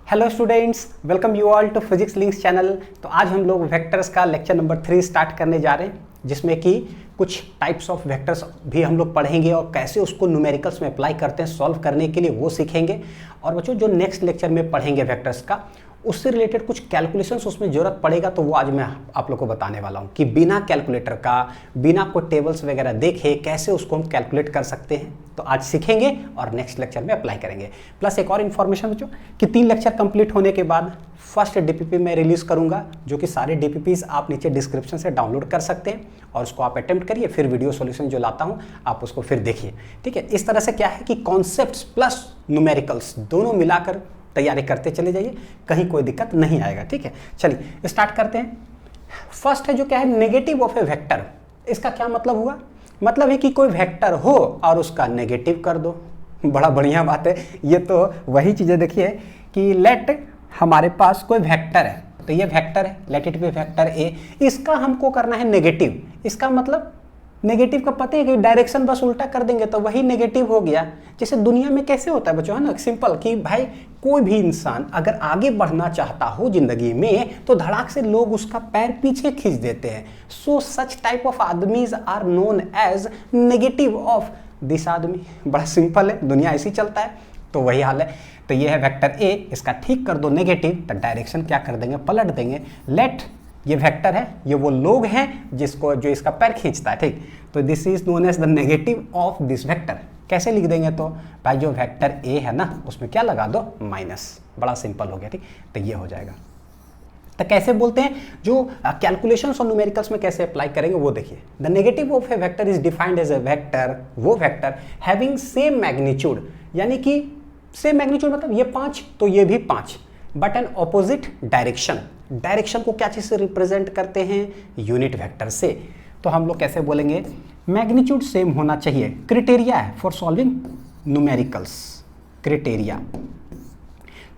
Hello students, welcome you all to Physics Links channel. तो आज हम लोग वेक्टर्स का लेक्चर नंबर 3 स्टार्ट करने जा रहे हैं, जिसमें कि कुछ टाइप्स ऑफ वेक्टर्स भी हम लोग पढ़ेंगे और कैसे उसको न्यूमेरिकल्स में अप्लाई करते हैं सॉल्व करने के लिए वो सीखेंगे। और बच्चों जो नेक्स्ट लेक्चर में पढ़ेंगे वेक्टर्स का, उससे रिलेटेड कुछ कैलकुलेशंस उसमें ज़रूरत पड़ेगा, तो वो आज मैं आप लोग को बताने वाला हूँ कि बिना कैलकुलेटर का, बिना कोई टेबल्स वगैरह देखे कैसे उसको हम कैलकुलेट कर सकते हैं। तो आज सीखेंगे और नेक्स्ट लेक्चर में अप्लाई करेंगे। प्लस एक और इन्फॉर्मेशन बच्चों कि 3 लेक्चर कंप्लीट होने के बाद फर्स्ट डीपीपी मैं रिलीज़ करूंगा, जो कि सारे डीपीपीज आप नीचे डिस्क्रिप्शन से डाउनलोड कर सकते हैं और उसको आप अटेम्प्ट करिए, फिर वीडियो सॉल्यूशन जो लाता हूं आप उसको फिर देखिए। ठीक है, इस तरह से क्या है कि कॉन्सेप्ट्स प्लस न्यूमेरिकल्स दोनों मिलाकर तैयारी करते चले जाइए, कहीं कोई दिक्कत नहीं आएगा। ठीक है, चलिए स्टार्ट करते हैं। फर्स्ट है जो क्या है, नेगेटिव ऑफ ए वेक्टर। इसका क्या मतलब हुआ? मतलब है कि कोई वेक्टर हो और उसका नेगेटिव कर दो। बड़ा बढ़िया बात है। ये तो वही चीज़ें देखिए कि लेट हमारे पास कोई वेक्टर है, तो ये वेक्टर है, let it be vector A, इसका हमको करना है नेगेटिव। इसका मतलब नेगेटिव का पता है कि डायरेक्शन बस उल्टा कर देंगे तो वही नेगेटिव हो गया। जैसे दुनिया में कैसे होता है बच्चों, है ना, सिंपल कि भाई कोई भी इंसान अगर आगे बढ़ना चाहता हो जिंदगी में तो धड़ाक से लोग उसका पैर पीछे खींच देते हैं। सो सच टाइप ऑफ आदमीज are known as negative of this आदमी। बड़ा सिंपल है, दुनिया ऐसी चलता है। तो वही हाल है। तो ये है वेक्टर ए, इसका ठीक कर दो नेगेटिव, तो डायरेक्शन क्या कर देंगे, पलट देंगे। लेट ये वेक्टर है, ये वो लोग हैं जिसको जो इसका पैर खींचता है। ठीक, तो this is known as the negative of this vector. कैसे लिख देंगे? तो भाई जो वेक्टर ए है ना, उसमें क्या लगा दो, माइनस। बड़ा सिंपल हो गया। ठीक, तो ये हो जाएगा। तो कैसे बोलते हैं, जो कैलकुलेशंस और न्यूमेरिकल्स में कैसे अप्लाई करेंगे वो देखिए। The negative of a vector is defined as a vector, वो वेक्टर हैविंग सेम मैग्नीट्यूड, यानी कि सेम मैग्नीट्यूड मतलब ये 5 तो ये भी 5, but an opposite direction. Direction को क्या चीज से रिप्रेजेंट करते हैं? यूनिट वेक्टर से। तो हम लोग कैसे बोलेंगे, मैग्नीट्यूड सेम होना चाहिए। क्राइटेरिया है फॉर सॉल्विंग न्यूमेरिकल्स, क्राइटेरिया।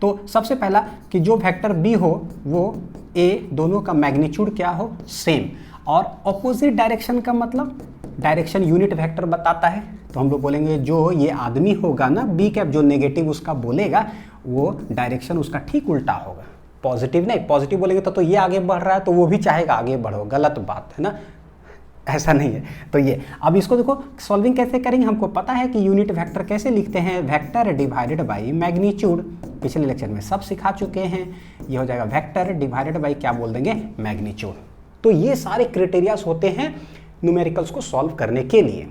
तो सबसे पहला कि जो वेक्टर बी हो वो ए, दोनों का मैग्नीट्यूड क्या हो, सेम। और ऑपोजिट डायरेक्शन का मतलब डायरेक्शन यूनिट वेक्टर बताता है। तो हम लोग बोलेंगे जो ये आदमी होगा ना बी कैप, जो नेगेटिव उसका बोलेगा वो डायरेक्शन उसका ठीक उल्टा होगा। पॉजिटिव नहीं, पॉजिटिव बोलेंगे तो ये आगे बढ़ रहा है तो वो भी चाहेगा आगे बढ़ो, गलत बात है ना, ऐसा नहीं है। तो ये अब इसको देखो सॉल्विंग कैसे करेंगे। हमको पता है कि यूनिट वेक्टर कैसे लिखते हैं, वेक्टर डिवाइडेड बाई मैग्नीट्यूड। पिछले लेक्चर में सब सिखा चुके हैं। ये हो जाएगा वेक्टर डिवाइडेड बाई क्या बोल देंगे, मैग्नीट्यूड। तो ये सारे क्राइटेरियाज होते हैं न्यूमेरिकल्स को सॉल्व करने के लिए।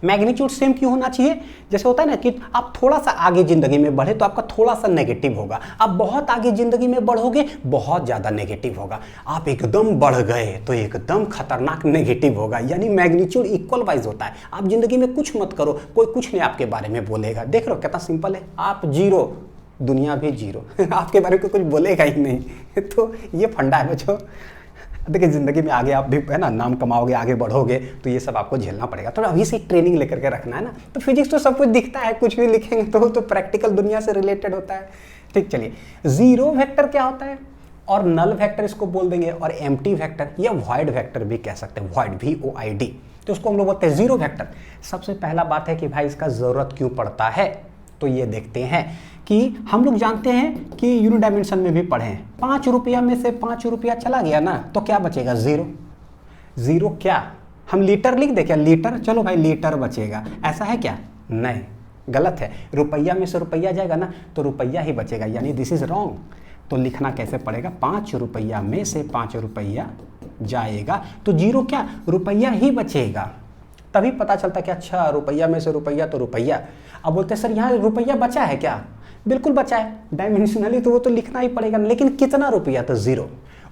मैग्नीट्यूड सेम क्यों होना चाहिए? जैसे होता है ना कि आप थोड़ा सा आगे जिंदगी में बढ़े तो आपका थोड़ा सा नेगेटिव होगा, आप बहुत आगे जिंदगी में बढ़ोगे बहुत ज़्यादा नेगेटिव होगा, आप एकदम बढ़ गए तो एकदम खतरनाक नेगेटिव होगा। यानी मैग्नीट्यूड इक्वल वाइज होता है। आप जिंदगी में कुछ मत करो, कोई कुछ नहीं आपके बारे में बोलेगा। देख रहे हो कितना सिंपल है। आप जीरो, दुनिया भी जीरो आपके बारे में कोई कुछ बोलेगा ही नहीं। तो ये फंडा है बच्चों। देखिए जिंदगी में आगे आप भी है ना नाम कमाओगे, आगे बढ़ोगे, तो ये सब आपको झेलना पड़ेगा। तो अभी से ट्रेनिंग लेकर के रखना है ना। तो फिजिक्स तो सब कुछ दिखता है, कुछ भी लिखेंगे तो प्रैक्टिकल दुनिया से रिलेटेड होता है। ठीक, चलिए जीरो वेक्टर क्या होता है, और नल वेक्टर इसको बोल देंगे, और एम्प्टी वेक्टर या वॉइड वेक्टर भी कह सकते हैं, वॉइड VOID। तो उसको हम लोग बोलते हैं जीरो वेक्टर। सबसे पहला बात है कि भाई इसका जरूरत क्यों पड़ता है, तो ये देखते हैं कि हम लोग जानते हैं कि यूनिट डायमेंशन में भी पढ़े हैं, 5 रुपया में से 5 रुपया चला गया ना तो क्या बचेगा, जीरो। जीरो क्या हम लीटर लिख दे क्या, लीटर, चलो भाई लीटर बचेगा, ऐसा है क्या? नहीं, गलत है। रुपया में से रुपया जाएगा ना तो रुपया ही बचेगा, यानी दिस इज रॉन्ग। तो लिखना कैसे पड़ेगा, 5 रुपया में से 5 रुपया जाएगा तो जीरो क्या, रुपया ही बचेगा। तभी पता चलता कि अच्छा रुपया में से रुपया तो रुपया। अब बोलते हैं सर यहाँ रुपया बचा है क्या? बिल्कुल बचा है, डायमेंशनली तो वो तो लिखना ही पड़ेगा, लेकिन कितना रुपया, तो जीरो।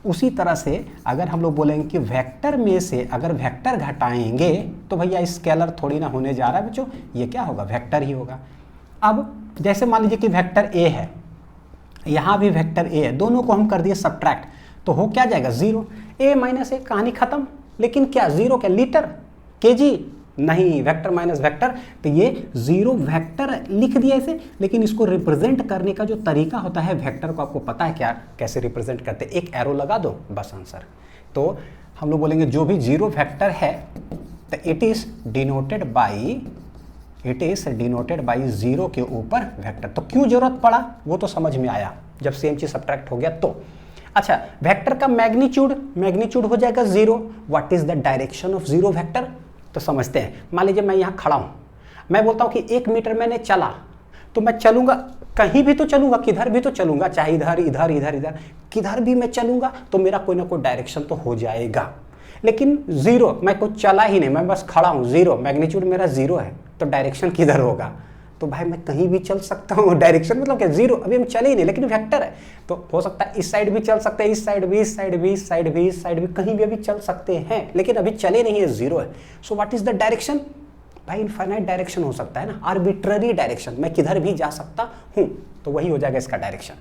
उसी तरह से अगर हम लोग बोलेंगे कि वेक्टर में से अगर वेक्टर घटाएंगे तो भैया स्केलर थोड़ी ना होने जा रहा है बच्चों, ये क्या होगा, वेक्टर ही होगा। अब जैसे मान लीजिए कि वेक्टर ए है, यहाँ भी वेक्टर ए है, दोनों को हम कर दिए सब्ट्रैक्ट, तो हो क्या जाएगा, जीरो। A माइनस ए, कहानी खत्म। लेकिन क्या जीरो क्या, लीटर, केजी नहीं, वेक्टर माइनस वेक्टर। तो ये जीरो वेक्टर लिख दिया इसे, लेकिन इसको रिप्रेजेंट करने का जो तरीका होता है वेक्टर को आपको पता है क्या, कैसे रिप्रेजेंट करते हैं? एक एरो लगा दो बस आंसर। तो हम लोग बोलेंगे जो भी जीरो वेक्टर है तो it is denoted by it is denoted by zero के ऊपर वेक्टर। तो क्यों जरूरत पड़ा वो तो समझ में आया जब सेम चीज सब्ट्रैक्ट हो गया तो। अच्छा, वेक्टर का मैग्नीट्यूड हो जाएगा zero. What is the direction of zero vector, तो समझते हैं। मान लीजिए मैं यहाँ खड़ा हूँ, मैं बोलता हूँ कि 1 मीटर मैंने चला, तो मैं चलूंगा कहीं भी तो चलूंगा, किधर भी तो चलूंगा, चाहे इधर इधर इधर इधर किधर भी मैं चलूंगा तो मेरा कोई ना कोई डायरेक्शन तो हो जाएगा। लेकिन जीरो, मैं कुछ चला ही नहीं, मैं बस खड़ा हूँ, जीरो, मैग्नीट्यूड मेरा जीरो है, तो डायरेक्शन किधर होगा? तो भाई मैं कहीं भी चल सकता हूँ, डायरेक्शन मतलब क्या, जीरो, अभी हम चले ही नहीं, लेकिन वेक्टर है तो हो सकता है इस साइड भी चल सकते हैं, इस साइड भी, इस साइड भी, इस साइड भी, इस साइड भी, कहीं भी अभी चल सकते हैं, लेकिन अभी चले नहीं है, जीरो है। So what is the direction? भाई इनफाइनाइट डायरेक्शन हो सकता है ना, आर्बिट्ररी डायरेक्शन, मैं किधर भी जा सकता हूँ, तो वही हो जाएगा इसका डायरेक्शन।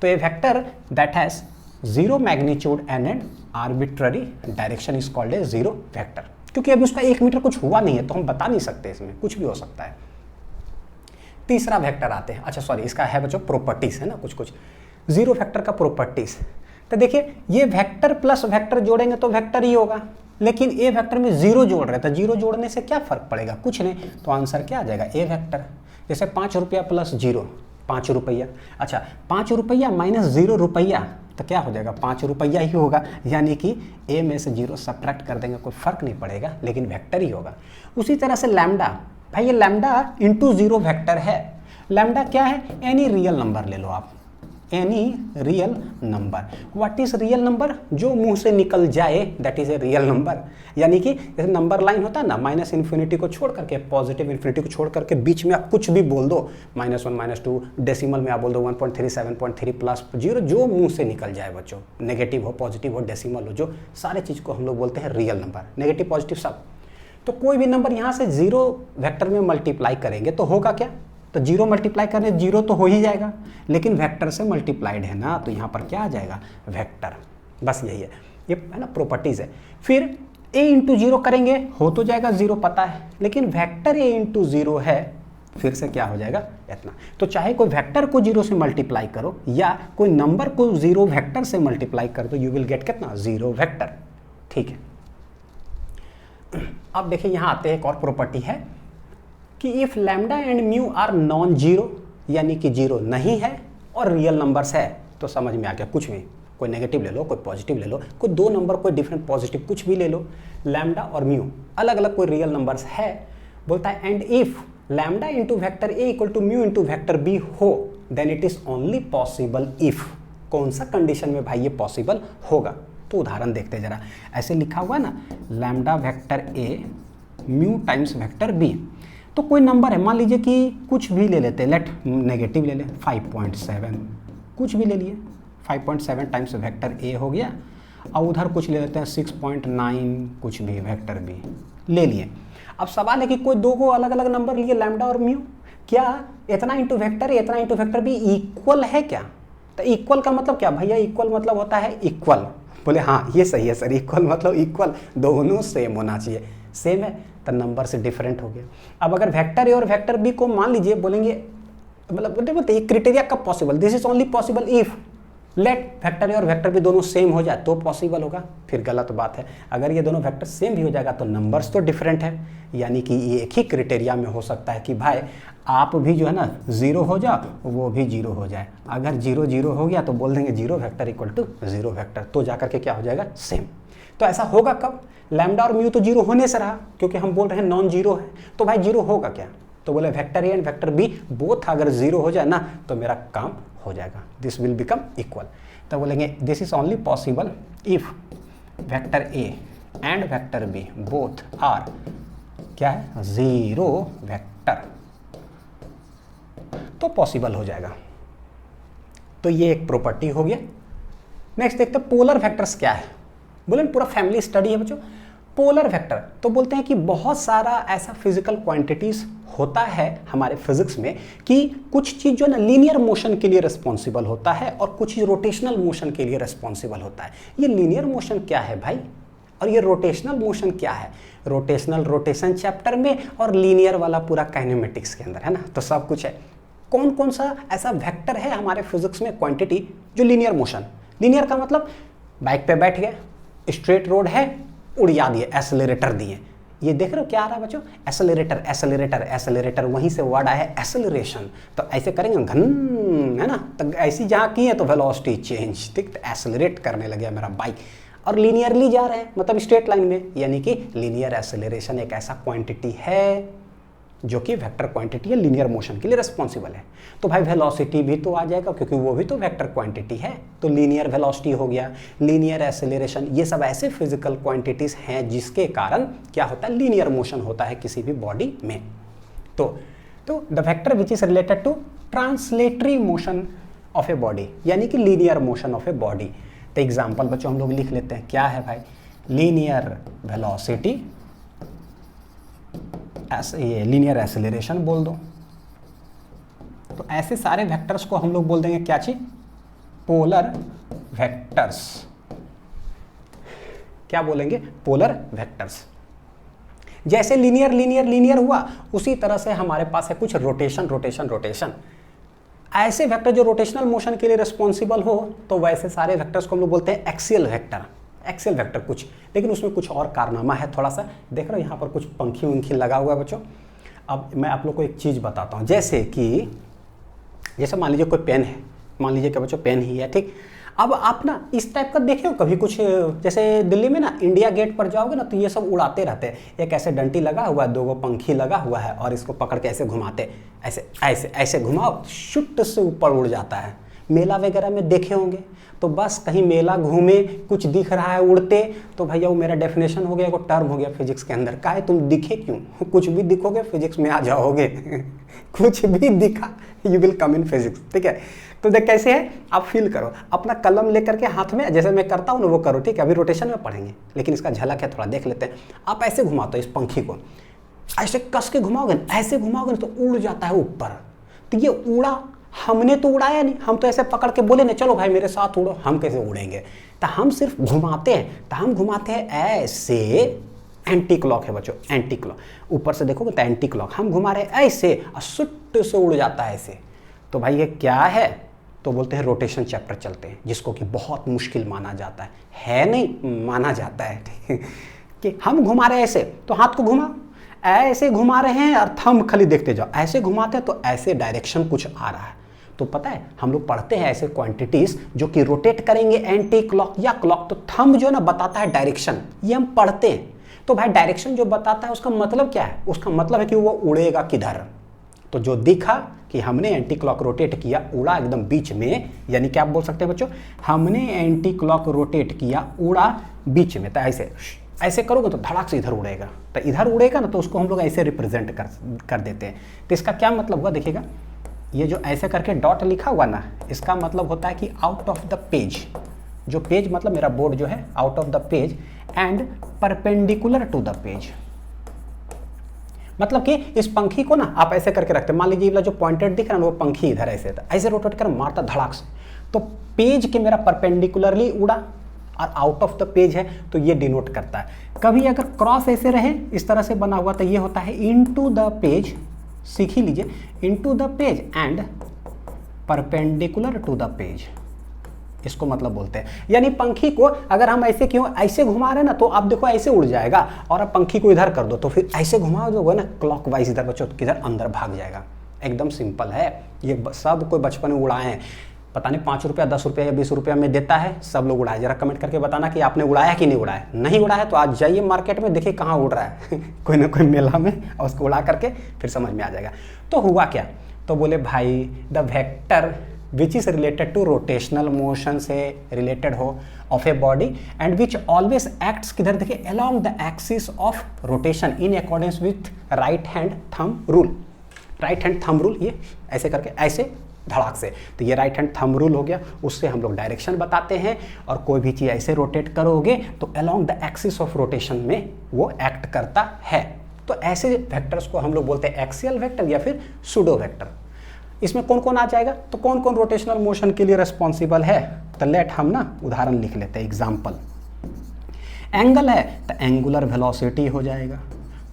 तो ये vector that has zero magnitude and N arbitrary direction is called a zero vector. क्योंकि अभी उसका 1 मीटर कुछ हुआ नहीं है तो हम बता नहीं सकते, इसमें कुछ भी हो सकता है। तीसरा वेक्टर आते हैं, अच्छा सॉरी, इसका है बच्चों प्रॉपर्टीज है ना, कुछ जीरो वेक्टर का प्रॉपर्टीज। तो देखिए ये वेक्टर प्लस वेक्टर जोड़ेंगे तो वेक्टर ही होगा, लेकिन ए वेक्टर में जीरो जोड़ रहे, तो जीरो जोड़ने से क्या फर्क पड़ेगा? कुछ नहीं, तो आंसर क्या आ जाएगा? ए वेक्टर। जैसे 5 रुपया प्लस जीरो, 5 रुपया। अच्छा, 5 रुपया माइनस 0 रुपया, तो क्या हो जाएगा? 5 रुपया ही होगा, यानी कि ए में से जीरो सब्ट्रैक्ट कर देंगे, कोई फर्क नहीं पड़ेगा, लेकिन वेक्टर ही होगा। उसी तरह से लैम्डा, भाई ये लैम्डा इंटू जीरो वेक्टर है। लैम्डा क्या है? एनी रियल नंबर ले लो आप, any real number. What is real number? जो मुंह से निकल जाए that is a real number. यानी कि जैसे नंबर लाइन होता है ना, माइनस इन्फिनिटी को छोड़ करके, पॉजिटिव इन्फिनिटी को छोड़ करके बीच में आप कुछ भी बोल दो, -1 -2, डेसिमल में आप बोल दो 1.3 7.3 प्लस जीरो, जो मुंह से निकल जाए बच्चों, नेगेटिव हो, पॉजिटिव हो, डेसिमल हो, जो सारे चीज़ को हम लोग बोलते हैं रियल नंबर, नेगेटिव पॉजिटिव सब। तो कोई भी नंबर यहाँ से जीरो वेक्टर में मल्टीप्लाई करेंगे तो होगा क्या? तो जीरो मल्टीप्लाई करने जीरो तो हो ही जाएगा, लेकिन वेक्टर से मल्टीप्लाइड है ना, तो यहाँ पर क्या आ जाएगा? वेक्टर। बस यही है, ये है ना प्रॉपर्टीज है। फिर a इंटू जीरो करेंगे हो तो जाएगा जीरो, पता है, लेकिन वेक्टर a इंटू जीरो है, फिर से क्या हो जाएगा? इतना। तो चाहे कोई वेक्टर को जीरो से मल्टीप्लाई करो या कोई नंबर को जीरो वेक्टर से मल्टीप्लाई कर दो, यू विल गेट कितना? Zero vector. ठीक है, अब देखिए यहाँ आते हैं, एक और प्रॉपर्टी है कि if lambda and mu are non zero, यानी कि जीरो नहीं है और रियल नंबर्स है, तो समझ में आ गया। कुछ भी, कोई नेगेटिव ले लो, कोई पॉजिटिव ले लो, कोई दो नंबर, कोई डिफरेंट पॉजिटिव, कुछ भी ले लो, लैम्डा और म्यू अलग अलग कोई रियल नंबर्स है, बोलता है and if lambda into vector A equal to mu into vector B हो, then it is only possible if. कौन सा कंडीशन में भाई ये पॉसिबल होगा? तो उदाहरण देखते जरा, ऐसे लिखा हुआ है ना, lambda vector A mu times vector B. तो कोई नंबर है, मान लीजिए कि कुछ भी ले लेते हैं, लेट नेगेटिव ले ले, 5.7, कुछ भी ले लिए, 5.7 टाइम्स वेक्टर ए हो गया, और उधर कुछ ले लेते हैं 6.9, कुछ भी वेक्टर बी ले लिए। अब सवाल है कि कोई दो को अलग अलग नंबर लिए, लैम्डा और म्यू, क्या इतना इंटू वेक्टर ए इतना इंटू वेक्टर बी इक्वल है क्या? तो इक्वल का मतलब क्या भैया? इक्वल मतलब होता है इक्वल। बोले हाँ ये सही है सर, इक्वल मतलब इक्वल, दोनों सेम होना चाहिए। सेम है तो नंबर से डिफरेंट हो गया। अब अगर वेक्टर ए और वेक्टर बी को मान लीजिए बोलेंगे, मतलब ये क्राइटेरिया कब possible? This is only possible if late vector A और वेक्टर बी दोनों सेम हो जाए तो पॉसिबल होगा। फिर गलत बात है, अगर ये दोनों वेक्टर सेम भी हो जाएगा तो नंबर्स तो डिफरेंट है, यानी कि ये एक ही क्राइटेरिया में हो सकता है कि भाई आप भी जो है ना जीरो हो जाओ, वो भी जीरो हो जाए। अगर जीरो जीरो हो गया तो बोल देंगे zero vector equal to zero vector, तो जाकर के क्या हो जाएगा? सेम। तो ऐसा होगा कब? लैम्डा और म्यू तो जीरो होने से रहा, क्योंकि हम बोल रहे हैं नॉन जीरो है, तो भाई जीरो होगा क्या? तो बोले vector A and vector B both अगर जीरो हो जाए ना तो मेरा काम हो जाएगा, दिस विल बिकम इक्वल। तो बोलेंगे this is only possible if vector A and vector B both are क्या है? जीरो वेक्टर, तो पॉसिबल हो जाएगा। तो ये एक प्रॉपर्टी हो गया। नेक्स्ट देखते हैं पोलर वेक्टर्स क्या है। बोले पूरा फैमिली स्टडी है बच्चों। पोलर वेक्टर तो बोलते हैं कि बहुत सारा ऐसा फिजिकल क्वांटिटीज होता है हमारे फिजिक्स में कि कुछ चीज जो है ना लीनियर मोशन के लिए रिस्पॉन्सिबल होता है और कुछ चीज रोटेशनल मोशन के लिए रिस्पॉन्सिबल होता है। ये लीनियर मोशन क्या है भाई, और ये रोटेशनल मोशन क्या है? रोटेशनल रोटेशन चैप्टर में और लीनियर वाला पूरा काइनेमेटिक्स के अंदर है ना, तो सब कुछ है। कौन कौन सा ऐसा वेक्टर है हमारे फिजिक्स में क्वांटिटी जो लीनियर मोशन? लीनियर का मतलब बाइक पे बैठ गए, स्ट्रेट रोड है, उड़िया दिए, एक्सेलरेटर दिए, ये देख रहे हो क्या आ रहा है बच्चों, एक्सेलरेटर एक्सेलरेटर एक्सेलरेटर, वहीं से वर्ड आया है एक्सेलरेशन। तो ऐसे करेंगे घन, है ना, तो ऐसी जहाँ की है तो वेलोसिटी चेंज, ठीक, तो एक्सेलरेट करने लगे मेरा बाइक। और लीनियरली जा रहे हैं, मतलब स्ट्रेट लाइन में, यानी कि लीनियर एक्सेलरेशन एक ऐसा क्वांटिटी है जो कि वेक्टर क्वांटिटी या लीनियर मोशन के लिए रिस्पॉन्सिबल है। तो भाई वेलोसिटी भी तो आ जाएगा क्योंकि वो भी तो वेक्टर क्वांटिटी है, तो लीनियर वेलोसिटी हो गया, लीनियर एक्सेलरेशन, ये सब ऐसे फिजिकल क्वांटिटीज हैं जिसके कारण क्या होता है, लीनियर मोशन होता है किसी भी बॉडी में। तो the vector which is related to translatory motion of a body, यानी कि linear motion of a body. तो एग्जाम्पल बच्चों हम लोग लिख लेते हैं, क्या है भाई, लीनियर वेलोसिटी, ये लीनियर एक्सेलरेशन बोल दो। तो ऐसे सारे वेक्टर्स को हम लोग बोल देंगे क्या चीज, पोलर वेक्टर्स। क्या बोलेंगे, पोलर वेक्टर्स। जैसे लीनियर लीनियर लीनियर हुआ, उसी तरह से हमारे पास है कुछ रोटेशन रोटेशन रोटेशन। ऐसे वेक्टर जो रोटेशनल मोशन के लिए रिस्पॉन्सिबल हो, तो वैसे सारे वेक्टर्स को हम लोग बोलते हैं एक्सियल वेक्टर। एक्सियल वेक्टर कुछ, लेकिन उसमें कुछ और कारनामा है थोड़ा सा। देख रहे हो यहाँ पर कुछ पंखी उंखी लगा हुआ है बच्चों। अब मैं आप लोग को एक चीज़ बताता हूँ, जैसे मान लीजिए कोई पेन है, मान लीजिए कि बच्चों पेन ही है, ठीक। अब आप ना इस टाइप का देखे हो कभी कुछ, जैसे दिल्ली में ना इंडिया गेट पर जाओगे ना तो ये सब उड़ाते रहते हैं, एक ऐसे डंटी लगा हुआ है, 2 पंखी लगा हुआ है और इसको पकड़ के ऐसे घुमाते, ऐसे ऐसे ऐसे घुमाओ, शुट से ऊपर उड़ जाता है। मेला वगैरह में देखे होंगे, तो बस कहीं मेला घूमे, कुछ दिख रहा है उड़ते, तो भैया वो मेरा डेफिनेशन हो गया, वो टर्म हो गया फिजिक्स के अंदर, काहे तुम दिखे क्यों, कुछ भी दिखोगे फिजिक्स में आ जाओगे कुछ भी दिखा you will come in physics, ठीक है। तो देख कैसे है, आप फील करो, अपना कलम लेकर के हाथ में, जैसे मैं करता हूँ ना वो करो, ठीक है। अभी रोटेशन में पढ़ेंगे लेकिन इसका झलक है, थोड़ा देख लेते हैं। आप ऐसे घुमाते हो इस पंखी को, ऐसे कस के घुमाओगे, ऐसे घुमाओगे तो उड़ जाता है ऊपर। तो ये उड़ा, हमने तो उड़ाया नहीं, हम तो ऐसे पकड़ के बोले ना चलो भाई मेरे साथ उड़ो, हम कैसे उड़ेंगे, तो हम सिर्फ घुमाते हैं। तो हम घुमाते हैं ऐसे, एंटी क्लॉक है बच्चों, एंटी क्लॉक, ऊपर से देखोगे तो एंटी क्लॉक, हम घुमा रहे हैं ऐसे और सुट से उड़ जाता है ऐसे। तो भाई ये क्या है, तो बोलते हैं रोटेशन चैप्टर चलते हैं, जिसको कि बहुत मुश्किल माना जाता है नहीं, माना जाता है, ठीक है। कि हम घुमा रहे हैं ऐसे, तो हाथ को घुमा, ऐसे घुमा रहे हैं और थंब खाली देखते जाओ, ऐसे घुमाते हैं तो ऐसे डायरेक्शन कुछ आ रहा है। तो पता है हम लोग पढ़ते हैं ऐसे क्वांटिटीज जो कि रोटेट करेंगे एंटी क्लॉक या क्लॉक, तो थंब जो है ना बताता है डायरेक्शन, ये हम पढ़ते हैं। तो भाई डायरेक्शन जो बताता है उसका मतलब क्या है, उसका मतलब है कि वो उड़ेगा किधर। तो जो दिखा कि हमने एंटी क्लॉक रोटेट किया, उड़ा एकदम बीच में, यानी कि आप बोल सकते हैं बच्चों हमने एंटी क्लॉक रोटेट किया, उड़ा बीच में। तो ऐसे ऐसे करोगे तो धड़ाक से इधर उड़ेगा, तो इधर उड़ेगा ना तो उसको हम लोग ऐसे रिप्रेजेंट कर देते हैं। तो इसका क्या मतलब हुआ, देखिएगा ये जो ऐसे करके डॉट लिखा हुआ ना, इसका मतलब होता है कि आउट ऑफ द पेज, जो पेज मतलब मेरा बोर्ड जो है, out of the page and perpendicular to the page. मतलब कि इस पंखी को ना आप ऐसे करके रखते, मान लीजिए जो पॉइंटेड दिख रहा है ना वो पंखी इधर ऐसे था, ऐसे रोटेट कर मारता धड़ाक से, तो पेज के मेरा परपेंडिकुलरली उड़ा और आउट ऑफ द पेज है, तो ये डिनोट करता है। कभी अगर क्रॉस ऐसे रहे इस तरह से बना हुआ तो ये होता है इनटू द पेज, सीख ही लीजिए, into the page and perpendicular to the page, इसको मतलब बोलते हैं। यानी पंखी को अगर हम ऐसे क्यों ऐसे घुमा रहे हैं ना, तो आप देखो ऐसे उड़ जाएगा, और आप पंखी को इधर कर दो तो फिर ऐसे घुमाओ जो है ना क्लॉकवाइज इधर बच्चों किधर अंदर भाग जाएगा। एकदम सिंपल है, ये सब कोई बचपन में उड़ाए हैं, पता नहीं 5 रुपया 10 रुपया या 20 रुपया में देता है, सब लोग उड़ाए। जरा कमेंट करके बताना कि आपने उड़ाया कि नहीं उड़ाया। नहीं उड़ाया तो आज जाइए मार्केट में, देखिए कहाँ उड़ रहा है कोई ना कोई मेला में, और उसको उड़ा करके फिर समझ में आ जाएगा। तो हुआ क्या, तो बोले भाई the vector which is related to rotational motion से रिलेटेड हो of a body and which always acts किधर देखिए along the axis of rotation in accordance with right hand thumb rule. Right hand thumb rule, ये ऐसे करके ऐसे धड़ाक से, तो ये राइट हैंड थंब रूल हो गया, उससे हम लोग डायरेक्शन बताते हैं। और कोई भी चीज़ ऐसे रोटेट करोगे तो along the axis of rotation में वो एक्ट करता है। तो ऐसे वेक्टर्स को हम लोग बोलते हैं एक्सियल वेक्टर या फिर सूडो वेक्टर। इसमें कौन कौन आ जाएगा, तो कौन कौन रोटेशनल मोशन के लिए रिस्पॉन्सिबल है, तो लेट हम ना उदाहरण लिख लेते हैं। एग्जाम्पल, एंगल है तो एंगुलर वेलोसिटी हो जाएगा,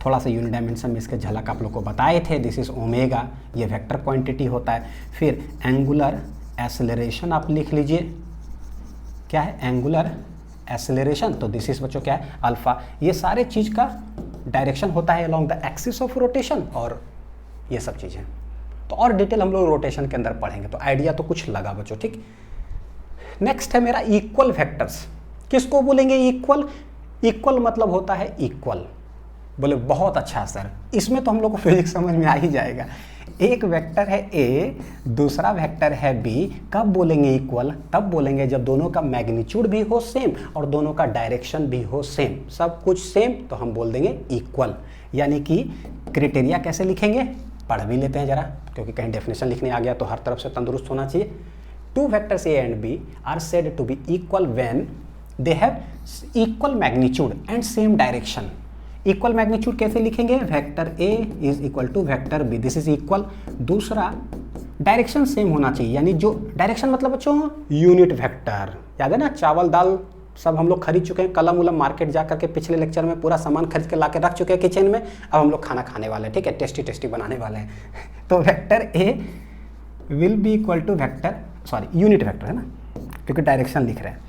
थोड़ा सा यूनिट डायमेंशन में इसके झलक आप लोग को बताए थे, दिस इज ओमेगा, ये वेक्टर क्वांटिटी होता है। फिर एंगुलर एक्सेलरेशन आप लिख लीजिए, क्या है एंगुलर एक्सेलरेशन, तो दिस इज बच्चों क्या है अल्फा। ये सारे चीज़ का डायरेक्शन होता है along the axis of rotation और ये सब चीज़ें। तो और डिटेल हम लोग रोटेशन के अंदर पढ़ेंगे, तो आइडिया तो कुछ लगा बच्चों, ठीक। नेक्स्ट है मेरा इक्वल वेक्टर्स। किसको बोलेंगे इक्वल? इक्वल मतलब होता है इक्वल। बोले बहुत अच्छा सर, इसमें तो हम लोग को फिजिक्स समझ में आ ही जाएगा। एक वेक्टर है ए, दूसरा वेक्टर है बी, कब बोलेंगे इक्वल? तब बोलेंगे जब दोनों का मैग्नीट्यूड भी हो सेम और दोनों का डायरेक्शन भी हो सेम, सब कुछ सेम, तो हम बोल देंगे इक्वल। यानी कि क्राइटेरिया कैसे लिखेंगे पढ़ भी लेते हैं जरा, क्योंकि कहीं डेफिनेशन लिखने आ गया तो हर तरफ से तंदुरुस्त होना चाहिए। Two vectors A and B are said to be equal when they have equal magnitude and same direction. Equal magnitude कैसे लिखेंगे? Vector A is equal to vector B, this is equal. दूसरा डायरेक्शन सेम होना चाहिए, यानी जो direction मतलब बच्चों unit vector, याद है ना, चावल दाल सब हम लोग खरीद चुके हैं, कलम उलम मार्केट जा करके पिछले लेक्चर में पूरा सामान खरीद के ला के रख चुके हैं किचन में। अब हम लोग खाना खाने वाले हैं, ठीक है, टेस्टी टेस्टी बनाने वाले हैं। तो vector A will be equal to vector, sorry unit vector है ना, क्योंकि डायरेक्शन लिख रहे हैं।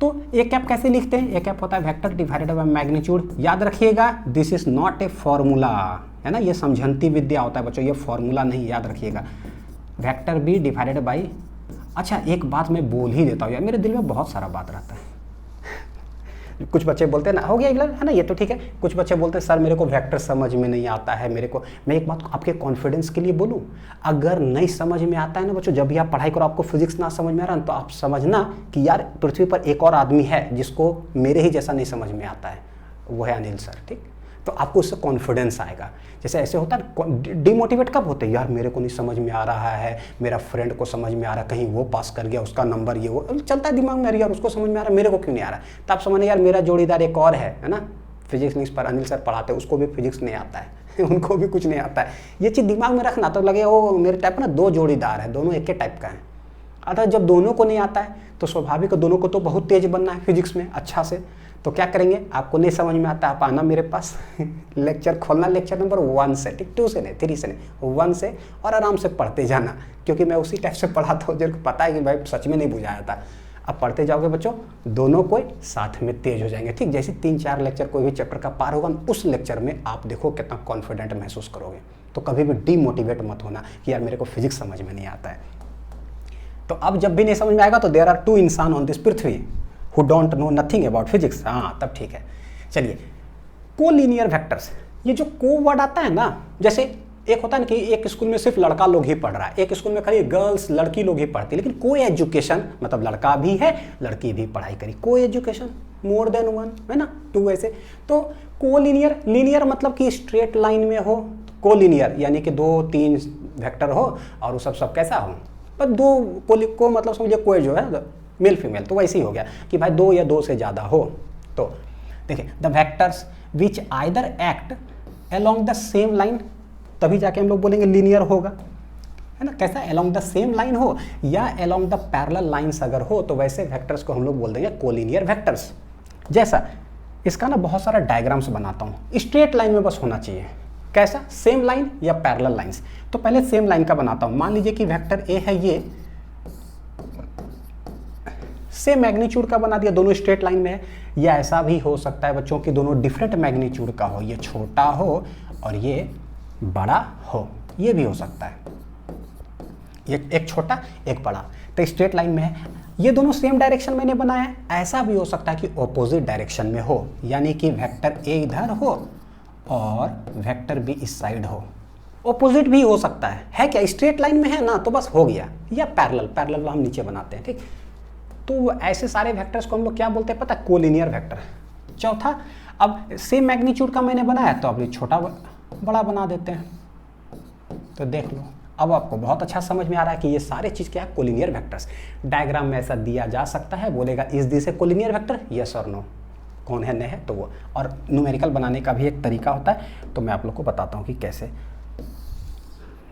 तो ए कैप कैसे लिखते हैं? ए कैप होता है वेक्टर डिवाइडेड बाय मैग्नीट्यूड। याद रखिएगा this is not a formula, है ना, ये समझंती विद्या होता है बच्चों, ये फॉर्मूला नहीं, याद रखिएगा। वेक्टर बी डिवाइडेड बाई, अच्छा एक बात मैं बोल ही देता हूँ यार, मेरे दिल में बहुत सारा बात रहता है। कुछ बच्चे बोलते हैं ना हो गया इग्नोर, है ना, ये तो ठीक है। कुछ बच्चे बोलते हैं सर मेरे को वेक्टर समझ में नहीं आता है, मेरे को, मैं एक बात आपके कॉन्फिडेंस के लिए बोलूं, अगर नहीं समझ में आता है ना बच्चों, जब भी आप पढ़ाई करो आपको फिजिक्स ना समझ में आ रहा है तो आप समझना कि यार पृथ्वी पर एक और आदमी है जिसको मेरे ही जैसा नहीं समझ में आता है, वो है अनिल सर, ठीक। तो आपको उससे कॉन्फिडेंस आएगा। जैसे ऐसे होता है डिमोटिवेट कब होते हैं, यार मेरे को नहीं समझ में आ रहा है, मेरा फ्रेंड को समझ में आ रहा है, कहीं वो पास कर गया, उसका नंबर ये वो चलता है दिमाग में, यार उसको समझ में आ रहा है, मेरे को क्यों नहीं आ रहा है। तो आप समझने यार मेरा जोड़ीदार एक और है ना, फिजिक्स लिंक्स पर अनिल सर पढ़ाते हैं, उसको भी फिजिक्स नहीं आता है उनको भी कुछ नहीं आता है। ये चीज़ दिमाग में रखना, तो लगे वो मेरे टाइप ना दो जोड़ीदार है, दोनों एक ही टाइप का है। अतः जब दोनों को नहीं आता है तो स्वाभाविक दोनों को तो बहुत तेज बनना है फिजिक्स में अच्छा से। तो क्या करेंगे, आपको नहीं समझ में आता आप आना मेरे पास लेक्चर खोलना, लेक्चर नंबर 1 से, ठीक, 2 से नहीं, 3 से नहीं, 1 से, और आराम से पढ़ते जाना, क्योंकि मैं उसी टाइप से पढ़ाता हूँ जिनको पता है कि भाई सच में नहीं बुझाया था। अब पढ़ते जाओगे बच्चों, दोनों को साथ में तेज हो जाएंगे, ठीक। जैसे 3-4 लेक्चर कोई भी चैप्टर का पार होगा, उस लेक्चर में आप देखो कितना कॉन्फिडेंट महसूस करोगे। तो कभी भी डीमोटिवेट मत होना कि यार मेरे को फिजिक्स समझ में नहीं आता है। तो अब जब भी नहीं समझ में आएगा तो देयर आर 2 इंसान on this Prithvi who don't know nothing about physics, हाँ तब ठीक है। चलिए, कोलिनियर वेक्टर्स, ये जो को वर्ड आता है ना, जैसे एक होता है ना कि एक स्कूल में सिर्फ लड़का लोग ही पढ़ रहा है, एक स्कूल में खाली गर्ल्स लड़की लोग ही पढ़ती है, लेकिन को एजुकेशन मतलब लड़का भी है लड़की भी पढ़ाई करी, को एजुकेशन मोर देन 1, है ना, 2 ऐसे। तो कोलिनियर, लीनियर मतलब कि स्ट्रेट लाइन में हो, कोलिनियर यानी कि 2-3 वेक्टर हो और वो सब कैसा हो, पर 2 को मतलब समझिए कोई जो है मेल फीमेल, तो वैसे ही हो गया कि भाई 2 या 2 से ज़्यादा हो। तो देखिए the vectors which either act along the same line, तभी जाके हम लोग बोलेंगे लीनियर होगा, है ना। कैसा, अलोंग द सेम लाइन हो या अलोंग द पैरेलल लाइंस अगर हो तो वैसे वेक्टर्स को हम लोग बोल देंगे कोलिनियर वेक्टर्स। जैसा इसका ना बहुत सारा डायग्राम्स बनाता हूँ, स्ट्रेट लाइन में बस होना चाहिए, कैसा, सेम लाइन या पैरेलल लाइंस। तो पहले सेम लाइन का बनाता हूँ। मान लीजिए कि वेक्टर ए है, ये सेम मैग्नीट्यूड का बना दिया, दोनों स्ट्रेट लाइन में है। या ऐसा भी हो सकता है बच्चों कि दोनों डिफरेंट मैग्नीट्यूड का हो, ये छोटा हो और ये बड़ा हो, ये भी हो सकता है, ये एक छोटा एक बड़ा, तो स्ट्रेट लाइन में है। ये दोनों सेम डायरेक्शन मैंने बनाया है। ऐसा भी हो सकता है कि ऑपोजिट डायरेक्शन में हो, यानी कि वेक्टर ए इधर हो और वेक्टर बी इस साइड हो। ऑपोजिट भी हो सकता है क्या, स्ट्रेट लाइन में है ना तो बस हो गया, या पैरेलल हम नीचे बनाते हैं, ठीक। तो ऐसे सारे वेक्टर्स को हम लोग क्या बोलते हैं पता है, कोलिनियर वेक्टर। चौथा, अब सेम मैग्नीट्यूड का मैंने बनाया तो अब ये छोटा बड़ा बना देते हैं। तो देख लो, अब आपको बहुत अच्छा समझ में आ रहा है कि ये सारे चीज़ क्या है, कोलिनियर वेक्टर्स। डायग्राम में ऐसा दिया जा सकता है, बोलेगा is this A collinear vector, yes और नो, कौन है, नहीं है तो वो। और न्यूमेरिकल बनाने का भी एक तरीका होता है, तो मैं आप लोग को बताता हूँ कि कैसे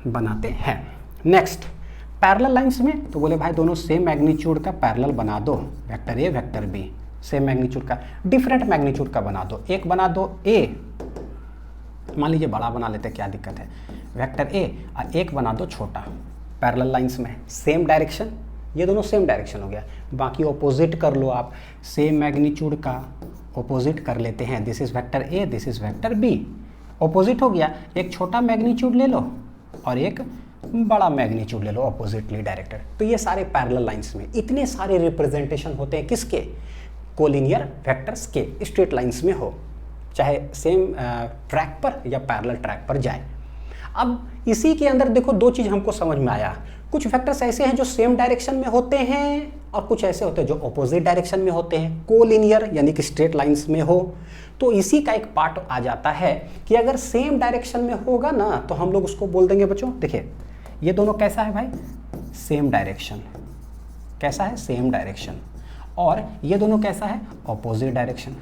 बनाते हैं। नेक्स्ट, पैरेलल लाइंस में तो बोले भाई दोनों सेम मैग्नीट्यूड का पैरेलल बना दो, vector A vector B same magnitude का, डिफरेंट मैग्नीट्यूड का बना दो। एक बना दो ए, मान लीजिए बड़ा बना लेते, क्या दिक्कत है, वेक्टर ए, और एक बना दो छोटा। पैरेलल लाइंस में सेम डायरेक्शन, ये दोनों सेम डायरेक्शन हो गया। बाकी ऑपोजिट कर लो आप, सेम मैग्नीट्यूड का ऑपोजिट कर लेते हैं। This is vector A, this is vector B, opposite हो गया। एक छोटा मैग्नीट्यूड ले लो और एक बड़ा मैग्नीट्यूड ले लो, ऑपोजिटली डायरेक्टेड। तो ये सारे पैरेलल लाइंस में इतने सारे रिप्रेजेंटेशन होते हैं किसके, कोलिनियर वेक्टर्स के, स्ट्रेट लाइंस में हो, चाहे सेम ट्रैक पर या पैरेलल ट्रैक पर जाए। अब इसी के अंदर देखो दो चीज़ हमको समझ में आया। कुछ वेक्टर्स ऐसे हैं जो सेम डायरेक्शन में होते हैं और कुछ ऐसे होते हैं जो ऑपोजिट डायरेक्शन में होते हैं, कोलिनियर यानी कि स्ट्रेट लाइंस में हो। तो इसी का एक पार्ट आ जाता है कि अगर सेम डायरेक्शन में होगा ना तो हम लोग उसको बोल देंगे बच्चों, देखिए ये दोनों कैसा है भाई, सेम डायरेक्शन, कैसा है, सेम डायरेक्शन, और ये दोनों कैसा है, ऑपोजिट डायरेक्शन।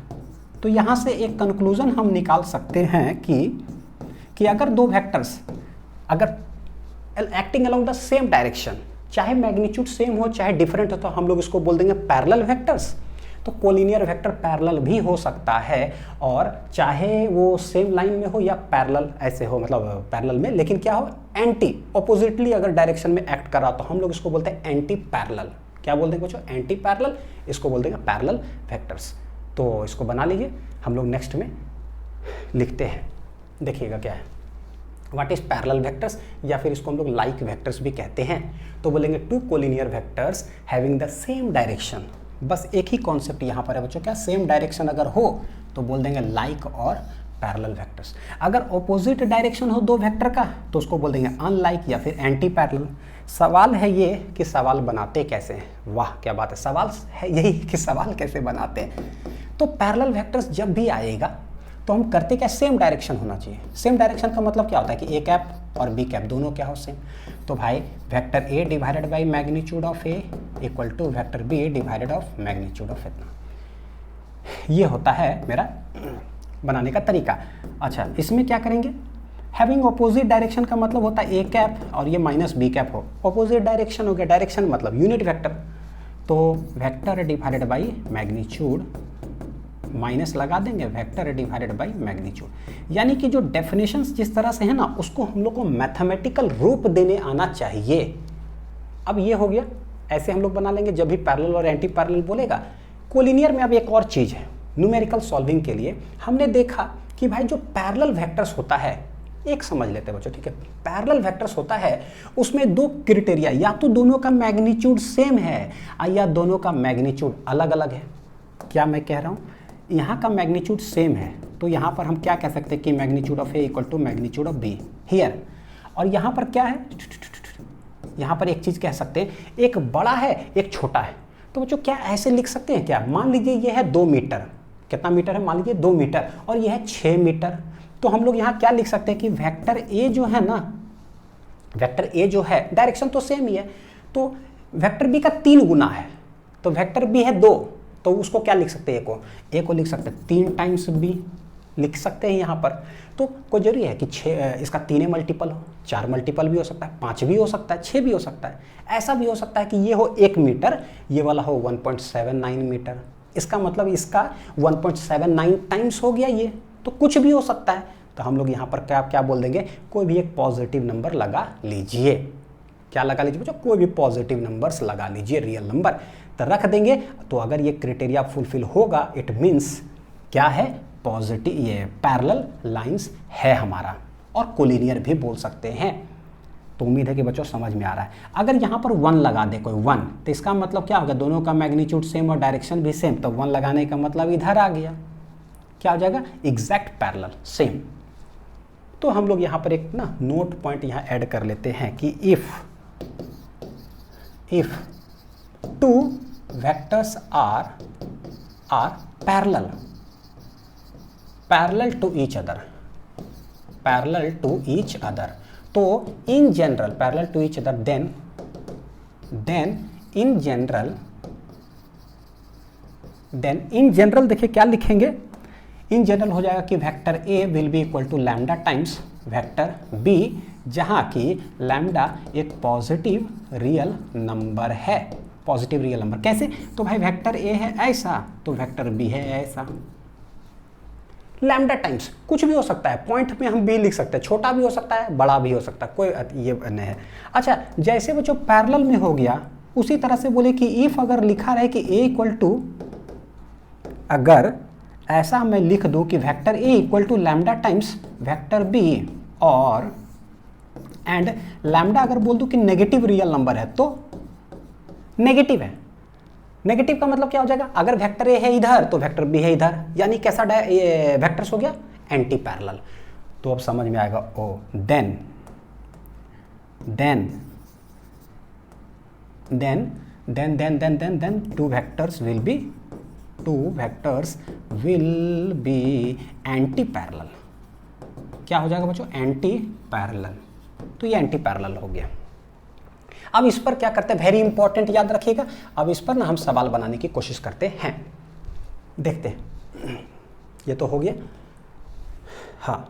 तो यहाँ से एक कंक्लूजन हम निकाल सकते हैं कि अगर दो वेक्टर्स अगर acting along the same direction, चाहे मैग्नीट्यूड सेम हो चाहे डिफरेंट हो, तो हम लोग इसको बोल देंगे पैरेलल वेक्टर्स। तो कोलिनियर वेक्टर पैरेलल भी हो सकता है, और चाहे वो सेम लाइन में हो या पैरेलल ऐसे हो, मतलब पैरेलल में, लेकिन क्या हो, एंटी ऑपोजिटली अगर डायरेक्शन में एक्ट कर रहा तो हम लोग इसको बोलते हैं एंटी पैरेलल। क्या बोलते हैं बच्चों, एंटी पैरेलल, इसको बोल देंगे पैरेलल वेक्टर्स। तो इसको बना लीजिए, हम लोग नेक्स्ट में लिखते हैं, देखिएगा क्या है, व्हाट इज पैरेलल वेक्टर्स, या फिर इसको हम लोग लाइक वेक्टर्स भी कहते हैं। तो बोलेंगे two collinear vectors having the same direction. बस एक ही कॉन्सेप्ट यहाँ पर है बच्चों, क्या, सेम डायरेक्शन अगर हो तो बोल देंगे लाइक और पैरेलल वेक्टर्स। अगर ऑपोजिट डायरेक्शन हो दो वेक्टर का तो उसको बोल देंगे अनलाइक या फिर एंटी पैरेलल। सवाल है ये कि सवाल बनाते कैसे हैं, वाह क्या बात है, सवाल है यही कि सवाल कैसे बनाते हैं। तो पैरेलल वेक्टर्स जब भी आएगा तो हम करते क्या, सेम डायरेक्शन होना चाहिए। सेम डायरेक्शन का मतलब क्या होता है कि ए कैप और बी कैप दोनों क्या हो, सेम। तो भाई vector A divided by magnitude of A equal to vector B divided of magnitude of इतना। ये होता है मेरा बनाने का तरीका। अच्छा, इसमें क्या करेंगे, हैविंग ऑपोजिट डायरेक्शन का मतलब होता है ए कैप और ये माइनस बी कैप हो, ऑपोजिट डायरेक्शन हो गया, डायरेक्शन मतलब यूनिट वेक्टर। तो vector divided by magnitude minus लगा देंगे वेक्टर डिवाइडेड बाई मैग्नीट्यूड। यानी कि जो डेफिनेशंस जिस तरह से है ना, उसको हम लोग को मैथमेटिकल रूप देने आना चाहिए। अब ये हो गया, ऐसे हम लोग बना लेंगे जब भी पैरेलल और एंटी पैरेलल बोलेगा। कोलिनियर में अब एक और चीज़ है, न्यूमेरिकल सॉल्विंग के लिए हमने देखा कि भाई जो पैरेलल वेक्टर्स होता है, एक समझ लेते हैं बच्चों, ठीक है, पैरेलल वेक्टर्स होता है उसमें दो क्राइटेरिया, या तो दोनों का मैग्नीट्यूड सेम है या दोनों का मैग्नीट्यूड अलग अलग है। क्या मैं कह रहा हूँ, यहाँ का मैग्नीट्यूड सेम है तो यहाँ पर हम क्या कह सकते हैं कि magnitude of A equal to magnitude of B here. और यहाँ पर क्या है, यहाँ पर एक चीज़ कह सकते हैं, एक बड़ा है एक छोटा है। तो बच्चों क्या ऐसे लिख सकते हैं क्या, मान लीजिए ये है 2 मीटर, कितना मीटर है, मान लीजिए 2 मीटर, और ये है 6 मीटर। तो हम लोग यहाँ क्या लिख सकते हैं कि वेक्टर ए जो है ना, वेक्टर ए जो है डायरेक्शन तो सेम ही है, तो वेक्टर बी का 3 गुना है, तो वेक्टर बी है 2, तो उसको क्या लिख सकते हैं, ए को लिख सकते हैं 3 टाइम्स बी लिख सकते हैं यहाँ पर। तो कोई जरूरी है कि 6 इसका 3 मल्टीपल हो, 4 मल्टीपल भी हो सकता है, 5 भी हो सकता है, 6 भी हो सकता है। ऐसा भी हो सकता है कि ये हो 1 मीटर, ये वाला हो 1.79 मीटर, इसका मतलब इसका 1.79 टाइम्स हो गया ये, तो कुछ भी हो सकता है। तो हम लोग यहाँ पर क्या क्या बोल देंगे, कोई भी एक पॉजिटिव नंबर लगा लीजिए। क्या लगा लीजिए बच्चों, कोई भी पॉजिटिव नंबर्स लगा लीजिए, रियल नंबर तो रख देंगे। तो अगर ये क्राइटेरिया फुलफिल होगा, इट मीन्स क्या है, पॉजिटिव, ये पैरेलल लाइंस है हमारा, और कोलिनियर भी बोल सकते हैं। तो उम्मीद है कि बच्चों समझ में आ रहा है। अगर यहाँ पर 1 लगा दे कोई 1, तो इसका मतलब क्या होगा, दोनों का मैग्नीट्यूड सेम और डायरेक्शन भी सेम, तो 1 लगाने का मतलब इधर आ गया, क्या हो जाएगा, एग्जैक्ट पैरेलल सेम। तो हम लोग यहाँ पर एक ना नोट पॉइंट यहाँ ऐड कर लेते हैं कि if 2 vectors are parallel to each other, तो in general parallel to each other, then in general देखिए क्या लिखेंगे, इन जनरल हो जाएगा कि vector A will be equal to lambda times vector B, जहाँ की लैम्डा एक पॉजिटिव रियल नंबर है। पॉजिटिव रियल नंबर कैसे, तो भाई वेक्टर ए है ऐसा तो वेक्टर बी है ऐसा, लैम्डा टाइम्स कुछ भी हो सकता है, पॉइंट में हम बी लिख सकते हैं, छोटा भी हो सकता है बड़ा भी हो सकता है, कोई ये नहीं है। अच्छा, जैसे बच्चों पैरेलल में हो गया उसी तरह से बोले कि इफ अगर लिखा रहे कि ए इक्वल टू, अगर ऐसा मैं लिख दूं कि vector A equal to lambda times vector B, और एंड लैम्डा अगर बोल दूं कि नेगेटिव रियल नंबर है तो नेगेटिव है। नेगेटिव का मतलब क्या हो जाएगा, अगर वेक्टर ए है इधर तो वेक्टर बी है इधर, यानी कैसा वेक्टर्स हो गया, एंटी पैरेलल। तो अब समझ में आएगा, oh then two vectors will be anti parallel. क्या हो जाएगा बच्चों, एंटी पैरेलल। तो ये एंटी पैरेलल हो गया। अब इस पर क्या करते हैं, वेरी इंपॉर्टेंट याद रखिएगा। अब इस पर ना हम सवाल बनाने की कोशिश करते हैं, देखते हैं। ये तो हो गया। हाँ,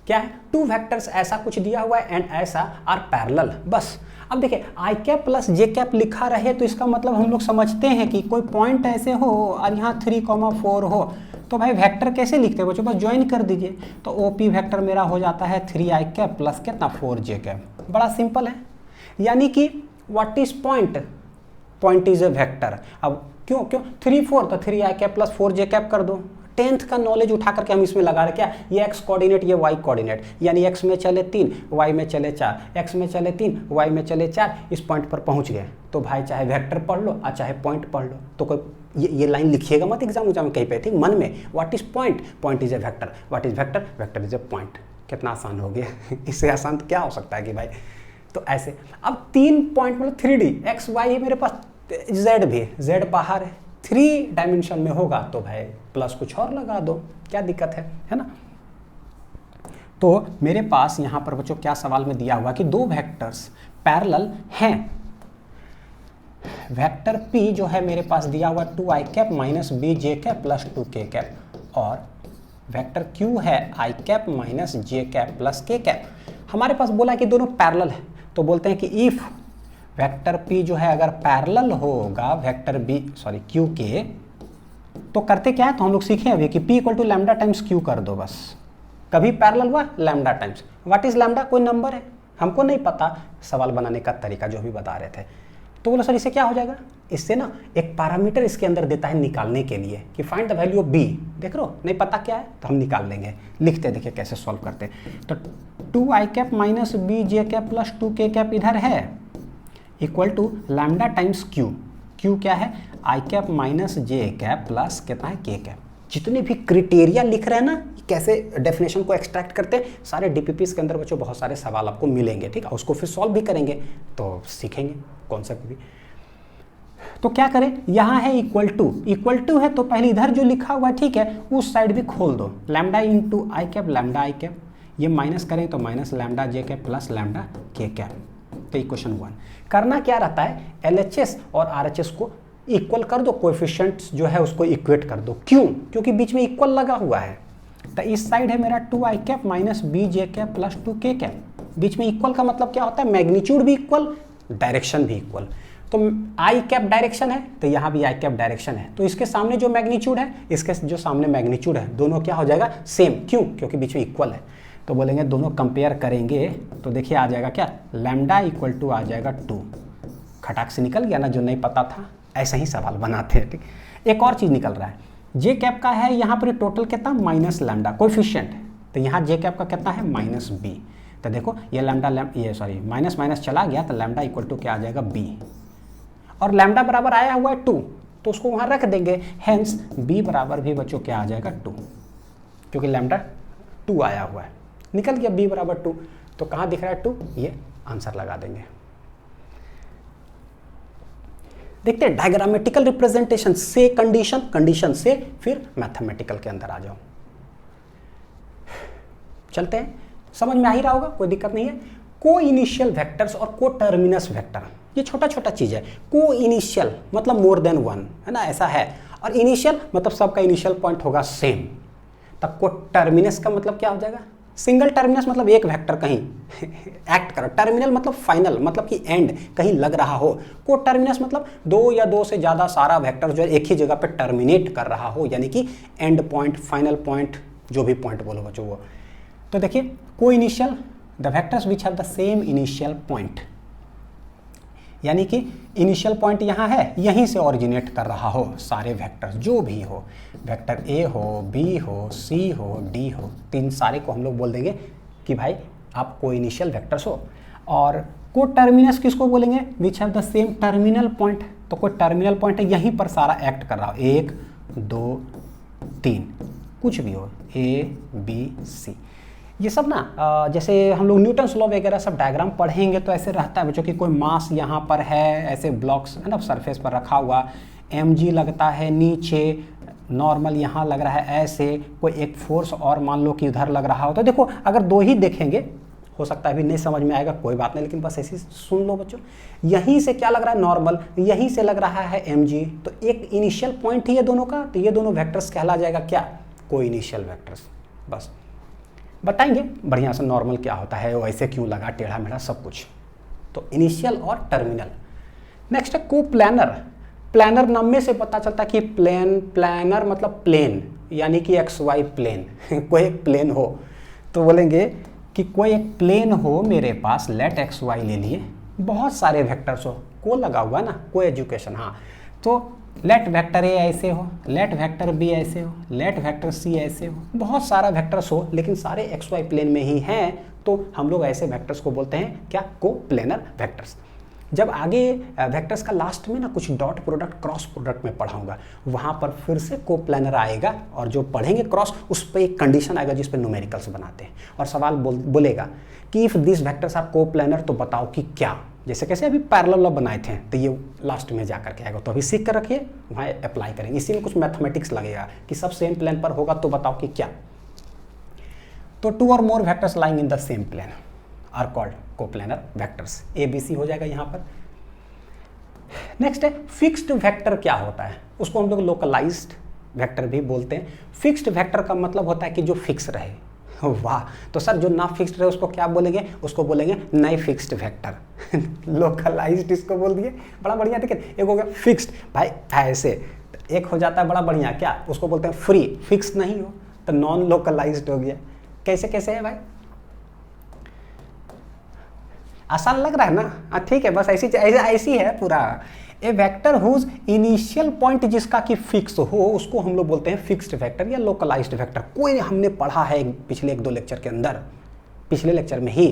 क्या है, टू वेक्टर्स ऐसा कुछ दिया हुआ है एंड ऐसा आर पैरेलल, बस। अब देखिए आई कैप प्लस जे कैप लिखा रहे तो इसका मतलब हम लोग समझते हैं कि कोई पॉइंट ऐसे हो और यहाँ 3,4 हो, तो भाई वेक्टर कैसे लिखते हैं बच्चों, बस ज्वाइन कर दीजिए। तो ओपी वेक्टर मेरा हो जाता है 3i कैप प्लस कितना 4j कैप। बड़ा सिंपल है। यानी कि what is point, point is a vector. अब क्यों 3 4 तो 3i cap plus 4j cap कर दो। 10th का नॉलेज उठा करके हम इसमें लगा रहे क्या, ये x कोऑर्डिनेट ये y कोऑर्डिनेट, यानी x में चले 3 y में चले 4, x में चले 3 y में चले 4, इस पॉइंट पर पहुंच गए। तो भाई चाहे वेक्टर पढ़ लो और चाहे पॉइंट पढ़ लो, तो कोई ये लाइन लिखिएगा मत एग्जाम में कहीं पे, ठीक, मन में। What is point, point is a vector, what is vector, vector is a point. कितना आसान हो गया इससे आसान तो क्या हो सकता है कि भाई। तो ऐसे अब 3 पॉइंट मतलब 3D, x y है मेरे पास, z भी, z बाहर है, 3 डायमेंशन में होगा तो भाई प्लस कुछ और लगा दो, क्या दिक्कत है ना। तो मेरे पास यहाँ पर बच्चों क्या सवाल में दिया हुआ कि दो वेक्टर्स पैरेलल हैं। वेक्टर P जो है मेरे पास दिया हुआ 2i cap minus B J cap plus 2k cap, और वेक्टर Q है i cap minus J cap plus k cap. हमारे पास बोला कि दोनों पैरेलल है, तो बोलते हैं कि इफ वेक्टर P जो है अगर पैरेलल होगा वेक्टर Q के, तो करते क्या है, तो हम लोग सीखे अभी कि P equal to lambda times Q कर दो बस। कभी पैरेलल हुआ lambda times, what is lambda, कोई नंबर है, हमको नहीं पता, सवाल बनाने का तरीका जो भी बता रहे थे। तो बोलो सर इससे क्या हो जाएगा, इससे ना एक पैरामीटर इसके अंदर देता है निकालने के लिए कि find the value of B। देख रहे हो, नहीं पता क्या है तो हम निकाल लेंगे, लिखते देखिए कैसे सॉल्व करते। तो 2i cap minus B J cap plus 2k cap इधर है, equal to lambda times Q क्या है, i cap minus J cap plus कितना है k कैप। जितने भी क्राइटेरिया लिख रहे हैं ना, कैसे डेफिनेशन को एक्सट्रैक्ट करते हैं, सारे डीपीपीस के अंदर बच्चों बहुत सारे सवाल आपको मिलेंगे, ठीक है, उसको फिर सॉल्व भी करेंगे तो सीखेंगे कॉन्सेप्ट भी। तो क्या करें, यहाँ है इक्वल टू है तो पहले इधर जो लिखा हुआ है, ठीक है, उस साइड भी खोल दो, लैम्डा इंटू आई कैप लैम्डा आई कैप, ये माइनस करें तो माइनस लैम्डा जे कैप प्लस लैम्डा के कैप। तो इक्वेशन 1 करना क्या रहता है, LHS और RHS को इक्वल कर दो, कोएफिशिएंट्स जो है उसको इक्वेट कर दो। क्यों, क्योंकि बीच में इक्वल लगा हुआ है। तो इस साइड है मेरा 2i cap minus B J cap plus 2k cap, बीच में इक्वल का मतलब क्या होता है, मैग्नीट्यूड भी इक्वल, डायरेक्शन भी इक्वल। तो आई कैप डायरेक्शन है तो यहाँ भी आई कैप डायरेक्शन है, तो इसके सामने जो मैग्नीट्यूड है इसके जो सामने मैग्नीट्यूड है, दोनों क्या हो जाएगा, सेम। क्यों, क्योंकि बीच में इक्वल है। तो बोलेंगे दोनों कंपेयर करेंगे तो देखिए आ जाएगा क्या, लैम्डा इक्वल टू आ जाएगा 2। खटाक से निकल गया ना, जो नहीं पता था। ऐसा ही सवाल बनाते हैं, ठीक। एक और चीज़ निकल रहा है, जे कैप का है यहाँ पर टोटल कितना, माइनस लैम्डा कोएफिशिएंट, तो यहाँ जे कैप का कितना है, माइनस बी। तो देखो ये माइनस माइनस चला गया तो लैम्डा इक्वल टू क्या आ जाएगा, बी। और लैम्डा बराबर आया हुआ है 2, तो उसको वहाँ रख देंगे, हेंस बी बराबर भी बच्चों क्या आ जाएगा 2, क्योंकि लैम्डा 2 आया हुआ है, निकल गया बी बराबर 2। तो कहाँ दिख रहा है 2, ये आंसर लगा देंगे। देखते हैं डायग्रामेटिकल रिप्रेजेंटेशन से कंडीशन से फिर मैथमेटिकल के अंदर आ जाओ। चलते हैं, समझ में आ ही रहा होगा, कोई दिक्कत नहीं है। को इनिशियल वेक्टर्स और को टर्मिनस वेक्टर, ये छोटा छोटा चीज़ है। को इनिशियल मतलब मोर देन वन, है ना, ऐसा है, और इनिशियल मतलब सबका इनिशियल पॉइंट होगा सेम। तब को टर्मिनस का मतलब क्या हो जाएगा, सिंगल टर्मिनस मतलब एक वेक्टर कहीं एक्ट करो, टर्मिनल मतलब फाइनल, मतलब कि एंड कहीं लग रहा हो। को टर्मिनस मतलब 2 या 2 से ज़्यादा सारा वेक्टर जो है एक ही जगह पे टर्मिनेट कर रहा हो, यानी कि एंड पॉइंट, फाइनल पॉइंट, जो भी पॉइंट बोलो बच्चों वो। तो देखिए को initial, the vectors which have the same initial point. यानी कि इनिशियल पॉइंट यहाँ है, यहीं से ओरिजिनेट कर रहा हो सारे वेक्टर जो भी हो, वेक्टर ए हो, बी हो, सी हो, डी हो, तीन सारे को हम लोग बोल देंगे कि भाई आप को इनिशियल वेक्टर्स हो। और को टर्मिनस किसको बोलेंगे? Which have the same terminal point. तो कोई टर्मिनल पॉइंट है, यहीं पर सारा एक्ट कर रहा हो, 1 2 3 कुछ भी हो, ए बी सी, ये सब ना जैसे हम लोग न्यूटन्स लॉ वगैरह सब डायग्राम पढ़ेंगे तो ऐसे रहता है बच्चों कि कोई मास यहाँ पर है, ऐसे ब्लॉक्स है ना सरफेस पर रखा हुआ, mg लगता है नीचे, नॉर्मल यहाँ लग रहा है ऐसे, कोई एक फोर्स और मान लो कि इधर लग रहा हो। तो देखो अगर दो ही देखेंगे, हो सकता है अभी नहीं समझ में आएगा, कोई बात नहीं, लेकिन बस ऐसे सुन लो बच्चों। यहीं से क्या लग रहा है? नॉर्मल, यहीं से लग रहा है mg, तो एक इनिशियल पॉइंट ही है दोनों का, तो ये दोनों वेक्टर्स कहला जाएगा क्या? को इनिशियल वेक्टर्स। बस बताएंगे बढ़िया से नॉर्मल क्या होता है, वो ऐसे क्यों लगा, टेढ़ा मेढ़ा सब कुछ। तो इनिशियल और टर्मिनल। नेक्स्ट है को प्लानर। प्लानर नाम में से पता चलता है कि प्लानर मतलब प्लेन, यानी कि XY प्लेन कोई एक प्लेन हो, तो बोलेंगे कि कोई एक प्लेन हो मेरे पास, लेट XY ले लिए, बहुत सारे वेक्टर्स हो, को लगा हुआ ना, को एजुकेशन, हाँ, तो लेट वेक्टर ए ऐसे हो, लेट वेक्टर बी ऐसे हो, लेट वेक्टर सी ऐसे हो, बहुत सारा वेक्टर्स हो लेकिन सारे XY प्लेन में ही हैं, तो हम लोग ऐसे वेक्टर्स को बोलते हैं क्या? को प्लेनर वेक्टर्स। जब आगे वेक्टर्स का लास्ट में ना कुछ डॉट प्रोडक्ट क्रॉस प्रोडक्ट में पढ़ाऊंगा, वहाँ पर फिर से को प्लानर आएगा, और जो पढ़ेंगे क्रॉस उस पर एक कंडीशन आएगा जिस पर न्यूमेरिकल्स बनाते हैं, और सवाल बोलेगा कि इफ़ दिस वेक्टर्स आर को प्लानर, तो बताओ कि क्या। जैसे कैसे अभी पैरेलल लॉ बनाए थे, तो ये लास्ट में जा करके आएगा, तो अभी सीख कर रखिए, वहाँ अप्लाई करेंगे। इसी में कुछ मैथमेटिक्स लगेगा कि सब सेम प्लेन पर होगा, तो बताओ कि क्या। तो 2 और more vectors lying in the same plane are called coplanar vectors. A B C हो जाएगा यहाँ पर। नेक्स्ट है फिक्स्ड वेक्टर। क्या होता है? उसको हम लोग लोकलाइज्ड वेक्टर भी बोलते हैं। फिक्स्ड वेक्टर का मतलब होता है कि जो फिक्स रहे। वाह, तो सर जो ना फिक्स्ड रहे उसको क्या बोलेंगे? उसको बोलेंगे नए फिक्स्ड वेक्टर लोकलाइज्ड इसको बोल दिए, बड़ा बढ़िया। देखिए एक हो गया फिक्स्ड, भाई ऐसे, एक हो जाता है बड़ा बढ़िया, क्या उसको बोलते हैं? फ्री, फिक्स नहीं हो तो नॉन लोकलाइज्ड हो गया। कैसे कैसे है भाई? आसान लग रहा है ना? ठीक है, बस ऐसी है पूरा। ए वेक्टर हुज इनिशियल पॉइंट जिसका कि फिक्स हो, उसको हम लोग बोलते हैं फिक्स्ड वेक्टर या लोकलाइज्ड वेक्टर। कोई हमने पढ़ा है पिछले 1-2 लेक्चर के अंदर, पिछले लेक्चर में ही,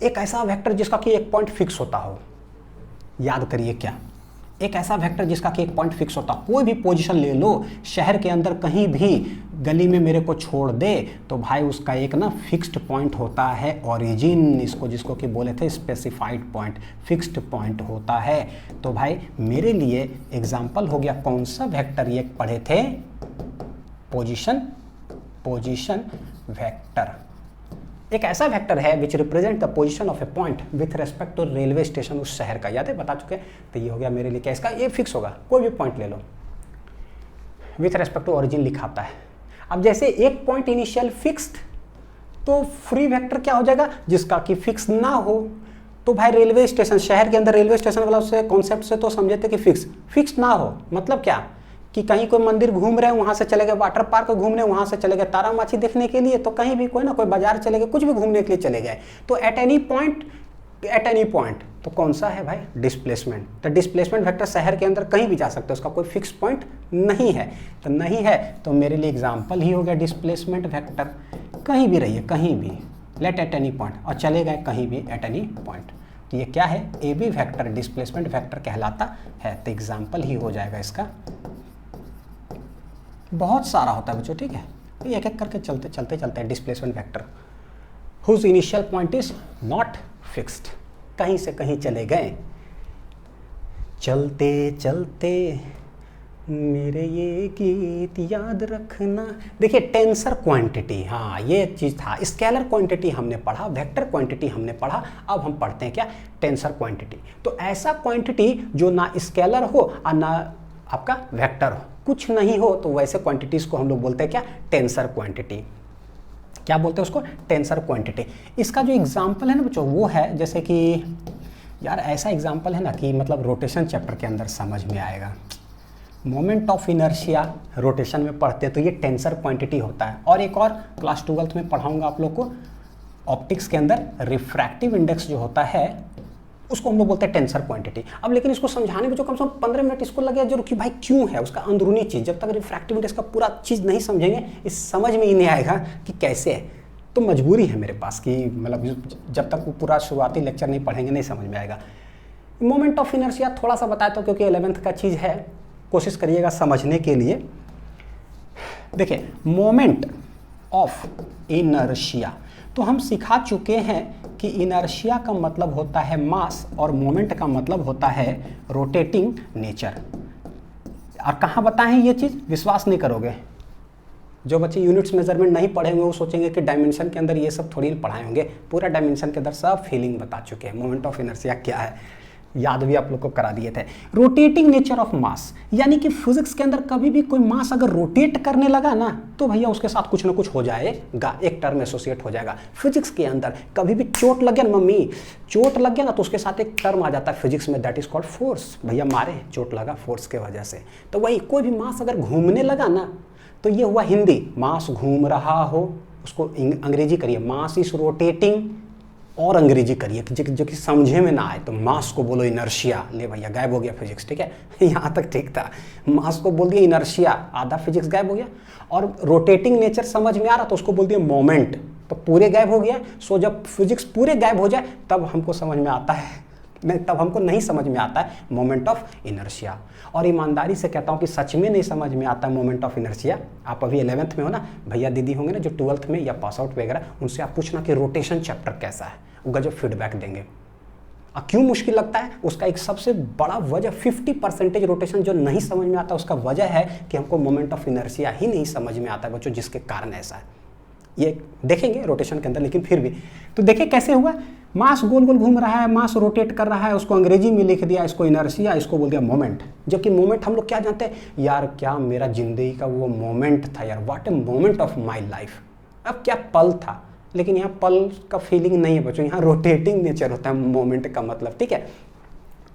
एक ऐसा वेक्टर जिसका कि एक पॉइंट फिक्स होता हो। याद करिए क्या? एक ऐसा वेक्टर जिसका कि एक पॉइंट फिक्स होता, कोई भी पोजीशन ले लो, शहर के अंदर कहीं भी गली में मेरे को छोड़ दे, तो भाई उसका एक ना फिक्स्ड पॉइंट होता है, ओरिजिन इसको, जिसको कि बोले थे स्पेसिफाइड पॉइंट, फिक्स्ड पॉइंट होता है। तो भाई मेरे लिए एग्जाम्पल हो गया, कौन सा वेक्टर ये पढ़े थे? Position vector. एक ऐसा वेक्टर है which represent the position of a point with respect to railway station उस शहर का। याद है, बता चुके। तो ये हो गया मेरे लिए क्या? इसका ये फिक्स होगा, कोई भी पॉइंट ले लो, विथ रेस्पेक्ट टू ओरिजिन लिखाता है। अब जैसे एक पॉइंट इनिशियल फिक्स्ड, तो फ्री वेक्टर क्या हो जाएगा? जिसका कि फिक्स ना हो। तो भाई रेलवे स्टेशन, शहर के अंदर रेलवे स्टेशन वाला उससे कॉन्सेप्ट से तो समझे थे कि फिक्स ना हो, मतलब क्या कि कहीं कोई मंदिर घूम रहे हैं, वहाँ से चले गए, वाटर पार्क घूमने वहाँ से चले गए, तारा माछी देखने के लिए, तो कहीं भी कोई ना कोई बाजार चले गए, कुछ भी घूमने के लिए चले गए, तो एट एनी पॉइंट तो कौन सा है भाई? डिस्प्लेसमेंट। तो डिस्प्लेसमेंट वेक्टर शहर के अंदर कहीं भी जा सकते हैं, उसका कोई फिक्स पॉइंट नहीं है। तो नहीं है तो मेरे लिए एग्जाम्पल ही हो गया डिस्प्लेसमेंट वेक्टर। कहीं भी रहिए, कहीं भी, लेट एट एनी पॉइंट, और चले गए कहीं भी एट एनी पॉइंट, तो ये क्या है? A B vector displacement vector कहलाता है। तो एग्जाम्पल ही हो जाएगा इसका। बहुत सारा होता है बच्चों, ठीक है, एक एक करके चलते हैं। Displacement vector whose initial point is not fixed, कहीं से कहीं चले गए, चलते चलते मेरे ये गीत याद रखना। देखिए टेंसर क्वांटिटी, हाँ ये चीज़ था। स्केलर क्वांटिटी हमने पढ़ा, वेक्टर क्वांटिटी हमने पढ़ा, अब हम पढ़ते हैं क्या? Tensor quantity. तो ऐसा क्वांटिटी जो ना स्केलर हो और ना आपका वेक्टर हो, कुछ नहीं हो, तो वैसे क्वांटिटीज़ को हम लोग बोलते हैं क्या? Tensor quantity. क्या बोलते हैं उसको? Tensor quantity. इसका जो एग्जाम्पल है ना बच्चों, वो है जैसे कि यार ऐसा एग्जाम्पल है ना कि मतलब रोटेशन चैप्टर के अंदर समझ में आएगा। मोमेंट ऑफ इनर्शिया रोटेशन में पढ़ते हैं, तो ये टेंसर क्वांटिटी होता है। और एक और क्लास 12th में पढ़ाऊंगा आप लोग को, ऑप्टिक्स के अंदर रिफ्रैक्टिव इंडेक्स जो होता है उसको हम लोग बोलते हैं टेंसर क्वांटिटी। अब लेकिन इसको समझाने में जो कम से कम 15 मिनट इसको लगे जरूर कि भाई क्यों है, उसका अंदरूनी चीज़, जब तक रिफ्रैक्टिव इंडेक्स का पूरा चीज़ नहीं समझेंगे इस समझ में ही नहीं आएगा कि कैसे है। तो मजबूरी है मेरे पास कि मतलब जब तक वो पूरा शुरुआती लेक्चर नहीं पढ़ेंगे नहीं समझ में आएगा। मोमेंट ऑफ इनर्शिया थोड़ा सा बताता हूँ क्योंकि 11th का चीज़ है, कोशिश करिएगा समझने के लिए। देखिए मोमेंट ऑफ इनर्शिया तो हम सिखा चुके हैं कि इनर्शिया का मतलब होता है मास और मोमेंट का मतलब होता है रोटेटिंग नेचर। और कहाँ बताएं ये चीज़, विश्वास नहीं करोगे, जो बच्चे यूनिट्स मेजरमेंट नहीं पढ़े होंगे वो सोचेंगे कि डायमेंशन के अंदर ये सब थोड़ी पढ़ाए होंगे। पूरा डायमेंशन के अंदर सब फीलिंग बता चुके हैं। मोमेंट ऑफ इनर्शिया क्या है याद भी आप लोग को करा दिए थे। रोटेटिंग नेचर ऑफ मास, यानी कि फिजिक्स के अंदर कभी भी कोई मास अगर रोटेट करने लगा ना तो भैया उसके साथ कुछ ना कुछ हो जाएगा, एक टर्म एसोसिएट हो जाएगा। फिजिक्स के अंदर कभी भी चोट लग गया ना, मम्मी चोट लग गया ना, तो उसके साथ एक टर्म आ जाता है फिजिक्स में, दैट इज कॉल्ड फोर्स। भैया मारे, चोट लगा फोर्स के वजह से। तो वही कोई भी मास अगर घूमने लगा ना तो ये हुआ हिंदी, मास घूम रहा हो, उसको अंग्रेजी करिए मास इज रोटेटिंग, और अंग्रेजी करिए जो कि समझे में ना आए तो मास को बोलो इनर्शिया। ले भैया गायब हो गया फिजिक्स, ठीक है यहाँ तक ठीक था। मास को बोल दिया इनर्शिया, आधा फिजिक्स गायब हो गया। और रोटेटिंग नेचर समझ में आ रहा तो उसको बोल दिया मोमेंट, तो पूरे गायब हो गया। सो जब फिजिक्स पूरे गायब हो जाए तब हमको समझ में आता है, तब हमको नहीं समझ में आता है मोमेंट ऑफ इनर्शिया। और ईमानदारी से कहता हूँ कि सच में नहीं समझ में आता है मोमेंट ऑफ इनर्शिया। आप अभी 11th में हो ना, भैया दीदी होंगे ना जो 12th में या पास आउट वगैरह, उनसे आप पूछना कि रोटेशन चैप्टर कैसा है, वो गजब फीडबैक देंगे। क्यों मुश्किल लगता है, उसका एक सबसे बड़ा वजह 50% रोटेशन जो नहीं समझ में आता उसका वजह है कि हमको मोमेंट ऑफ इनर्शिया ही नहीं समझ में आता है बच्चों, जिसके कारण ऐसा है। ये देखेंगे रोटेशन के अंदर, लेकिन फिर भी तो देखिए कैसे हुआ। मास गोल गोल घूम रहा है, मास रोटेट कर रहा है, उसको अंग्रेजी में लिख दिया, इसको इनर्शिया, इसको बोल दिया मोमेंट। जबकि मोमेंट हम लोग क्या जानते हैं यार, क्या मेरा जिंदगी का वो मोमेंट था यार, what a moment of my life. अब क्या पल था, लेकिन यहाँ पल का फीलिंग नहीं है बच्चों, यहाँ रोटेटिंग नेचर होता है मोमेंट का मतलब, ठीक है।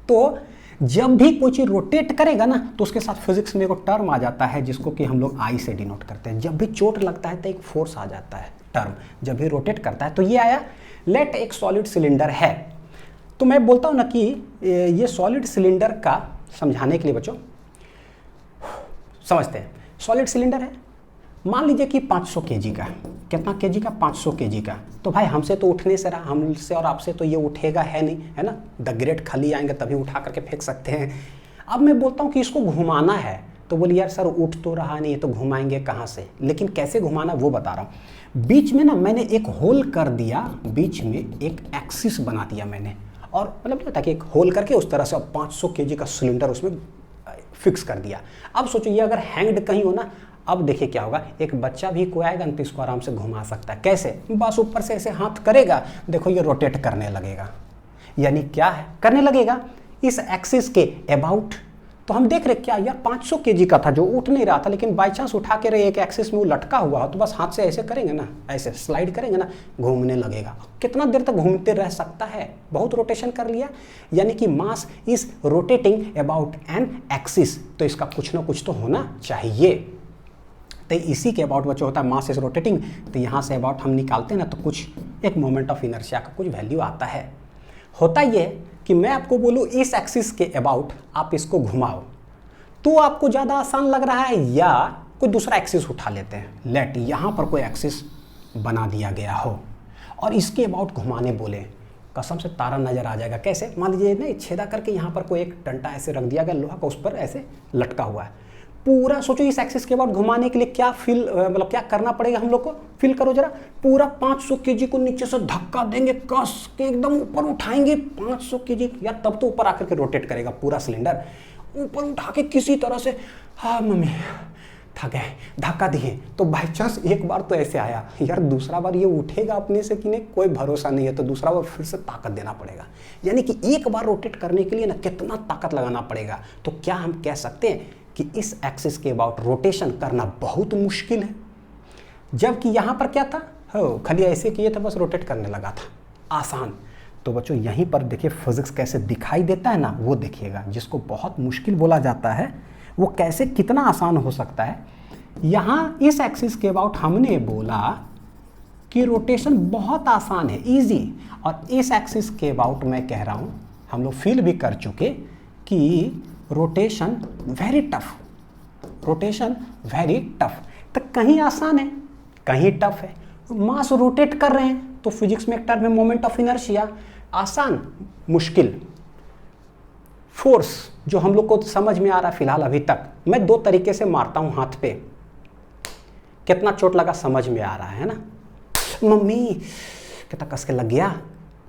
तो जब भी कोई चीज रोटेट करेगा ना तो उसके साथ फिजिक्स में एक टर्म आ जाता है जिसको कि हम लोग आई से डिनोट करते हैं। जब भी चोट लगता है तो एक फोर्स आ जाता है टर्म, जब भी रोटेट करता है। तो ये आया, लेट एक सॉलिड सिलेंडर है, तो मैं बोलता हूं ना कि ये सॉलिड सिलेंडर का समझाने के लिए बच्चों समझते हैं। सॉलिड सिलेंडर है, मान लीजिए कि 500 kg का, कितना केजी का, 500 kg का। तो भाई हमसे तो उठने से रहा, हमसे और आपसे तो ये उठेगा है नहीं, है ना, द ग्रेट खली आएंगे तभी उठा करके फेंक सकते हैं। अब मैं बोलता हूँ कि इसको घुमाना है, तो बोलिए यार सर उठ तो रहा नहीं है तो घुमाएंगे कहाँ से, लेकिन कैसे घुमाना वो बता रहा हूँ। बीच में ना मैंने एक होल कर दिया, बीच में एक एक्सिस बना दिया मैंने, और मतलब ताकि एक होल करके उस तरह से 500 kg का सिलेंडर उसमें फिक्स कर दिया। अब सोचो ये अगर हैंग्ड कहीं हो ना, अब देखिए क्या होगा, एक बच्चा भी कोई आएगा तो इसको आराम से घुमा सकता है। कैसे, बस ऊपर से ऐसे हाथ करेगा, देखो ये रोटेट करने लगेगा। यानी क्या है, करने लगेगा इस एक्सिस के अबाउट। तो हम देख रहे क्या यार 500 kg का था जो उठ नहीं रहा था, लेकिन बाई चांस उठा के रहे एक एक्सिस में वो लटका हुआ हो, तो बस हाथ से ऐसे करेंगे ना, ऐसे स्लाइड करेंगे ना, घूमने लगेगा। कितना देर तक घूमते रह सकता है, बहुत रोटेशन कर लिया। यानी कि mass is rotating about an axis, तो इसका कुछ ना कुछ तो होना चाहिए। तो इसी के अबाउट बच्चों होता है मास इज रोटेटिंग। तो यहाँ से अबाउट हम निकालते हैं ना, तो कुछ एक मोमेंट ऑफ इनर्शिया का कुछ वैल्यू आता है। होता ये कि मैं आपको बोलूँ इस एक्सिस के अबाउट आप इसको घुमाओ, तो आपको ज़्यादा आसान लग रहा है, या कोई दूसरा एक्सिस उठा लेते हैं। लेट यहाँ पर कोई एक्सिस बना दिया गया हो और इसके अबाउट घुमाने बोले, कसम से तारा नजर आ जाएगा। कैसे, मान लीजिए ना छेदा करके यहाँ पर कोई एक डंटा ऐसे रख दिया गया लोहा का, उस पर ऐसे लटका हुआ है। पूरा सोचो इस एक्सिस के बाद घुमाने के लिए क्या मतलब क्या करना पड़ेगा हम लोग को, फील करो जरा। पूरा 500 kg को नीचे से धक्का देंगे, कस के एकदम ऊपर उठाएंगे 500 kg यार, तब तो ऊपर आकर के रोटेट करेगा पूरा सिलेंडर। ऊपर उठा के किसी तरह से, हाँ मम्मी थक गए, धक्का दिए, तो बाई चांस एक बार तो ऐसे आया यार, दूसरा बार ये उठेगा अपने से कि नहीं कोई भरोसा नहीं है, तो दूसरा बार फिर से ताकत देना पड़ेगा। यानी कि एक बार रोटेट करने के लिए ना कितना ताकत लगाना पड़ेगा। तो क्या हम कह सकते हैं कि इस एक्सिस के अबाउट रोटेशन करना बहुत मुश्किल है, जबकि यहाँ पर क्या था, हो खाली ऐसे किए थे बस रोटेट करने लगा था, आसान। तो बच्चों यहीं पर देखिए फिजिक्स कैसे दिखाई देता है ना, वो देखिएगा। जिसको बहुत मुश्किल बोला जाता है वो कैसे कितना आसान हो सकता है। यहाँ इस एक्सिस के अबाउट हमने बोला कि रोटेशन बहुत आसान है, इजी, और इस एक्सिस के अबाउट मैं कह रहा हूँ हम लोग फील भी कर चुके कि rotation very tough, rotation very tough. तो कहीं आसान है कहीं टफ है, मास रोटेट कर रहे हैं, तो फिजिक्स में एक टर्म है मोमेंट ऑफ इनर्शिया, आसान मुश्किल। फोर्स जो हम लोग को समझ में आ रहा है फिलहाल अभी तक, मैं दो तरीके से मारता हूं हाथ पे, कितना चोट लगा समझ में आ रहा है ना। मम्मी कितना कस के लग गया,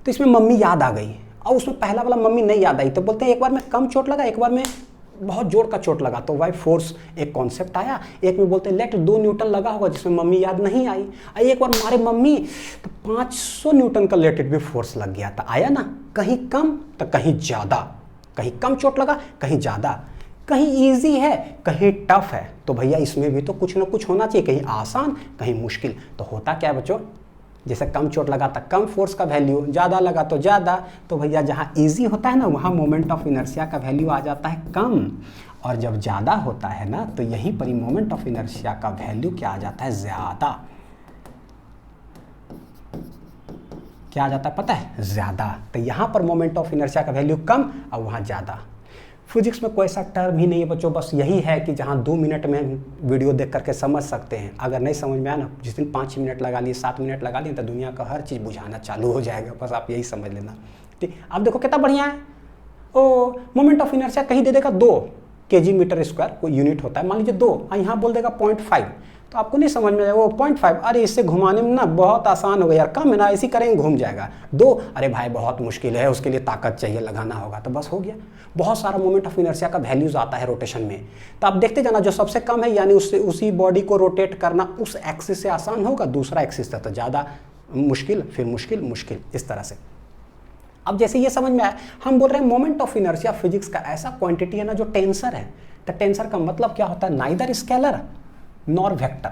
तो इसमें मम्मी याद आ गई, और उसमें पहला वाला मम्मी नहीं याद आई, तो बोलते हैं एक बार में कम चोट लगा, एक बार में बहुत जोर का चोट लगा, तो वाई फोर्स एक कॉन्सेप्ट आया। एक में बोलते हैं लेट 2 न्यूटन लगा होगा जिसमें मम्मी याद नहीं आई, एक बार मारे मम्मी तो 500 न्यूटन का लेटेड भी फोर्स लग गया था, आया ना। कहीं कम तो कहीं ज़्यादा, कहीं कम चोट लगा कहीं ज़्यादा, कहीं इजी है कहीं टफ है। तो भैया इसमें भी तो कुछ ना कुछ होना चाहिए, कहीं आसान कहीं मुश्किल। तो होता क्या है बच्चों, जैसे कम चोट लगा था कम फोर्स का वैल्यू, ज़्यादा लगा तो ज़्यादा। तो भैया जहाँ इजी होता है ना वहाँ मोमेंट ऑफ इनर्शिया का वैल्यू आ जाता है कम, और जब ज़्यादा होता है ना तो यहीं पर ही मोमेंट ऑफ इनर्शिया का वैल्यू क्या आ जाता है, ज़्यादा। क्या आ जाता है पता है, ज़्यादा। तो यहाँ पर मोमेंट ऑफ इनर्शिया का वैल्यू कम और वहाँ ज़्यादा। फिजिक्स में कोई ऐसा टर्म ही नहीं है बच्चों, बस यही है कि जहाँ 2 मिनट में वीडियो देख करके समझ सकते हैं। अगर नहीं समझ में आया ना, जिस दिन 5 मिनट लगा लिए 7 मिनट लगा लिए तो दुनिया का हर चीज़ बुझाना चालू हो जाएगा, बस आप यही समझ लेना। ठीक, अब देखो कितना बढ़िया है। ओ मोमेंट ऑफ इनर्शिया कहीं दे देगा 2 kg मीटर स्क्वायर, कोई यूनिट होता है, मान लीजिए 2, यहाँ बोल देगा 0.5, तो आपको नहीं समझ में आएगा वो 0.5, अरे इससे घुमाने में ना बहुत आसान हो गया यार, कम है ना, ऐसी करेंगे घूम जाएगा। 2, अरे भाई बहुत मुश्किल है, उसके लिए ताकत चाहिए, लगाना होगा, तो बस हो गया। बहुत सारा मोमेंट ऑफ इनर्शिया का वैल्यूज आता है रोटेशन में। तो आप देखते जाना जो सबसे कम है यानी उससे उसी बॉडी को रोटेट करना उस एक्सिस से आसान होगा, दूसरा एक्सिस था तो ज़्यादा मुश्किल, फिर मुश्किल मुश्किल, इस तरह से। अब जैसे ये समझ में आया, हम बोल रहे हैं मोमेंट ऑफ इनर्शिया फिजिक्स का ऐसा क्वांटिटी है ना जो टेंसर है। तो टेंसर का मतलब क्या होता है, नाइदर स्केलर नॉर वेक्टर।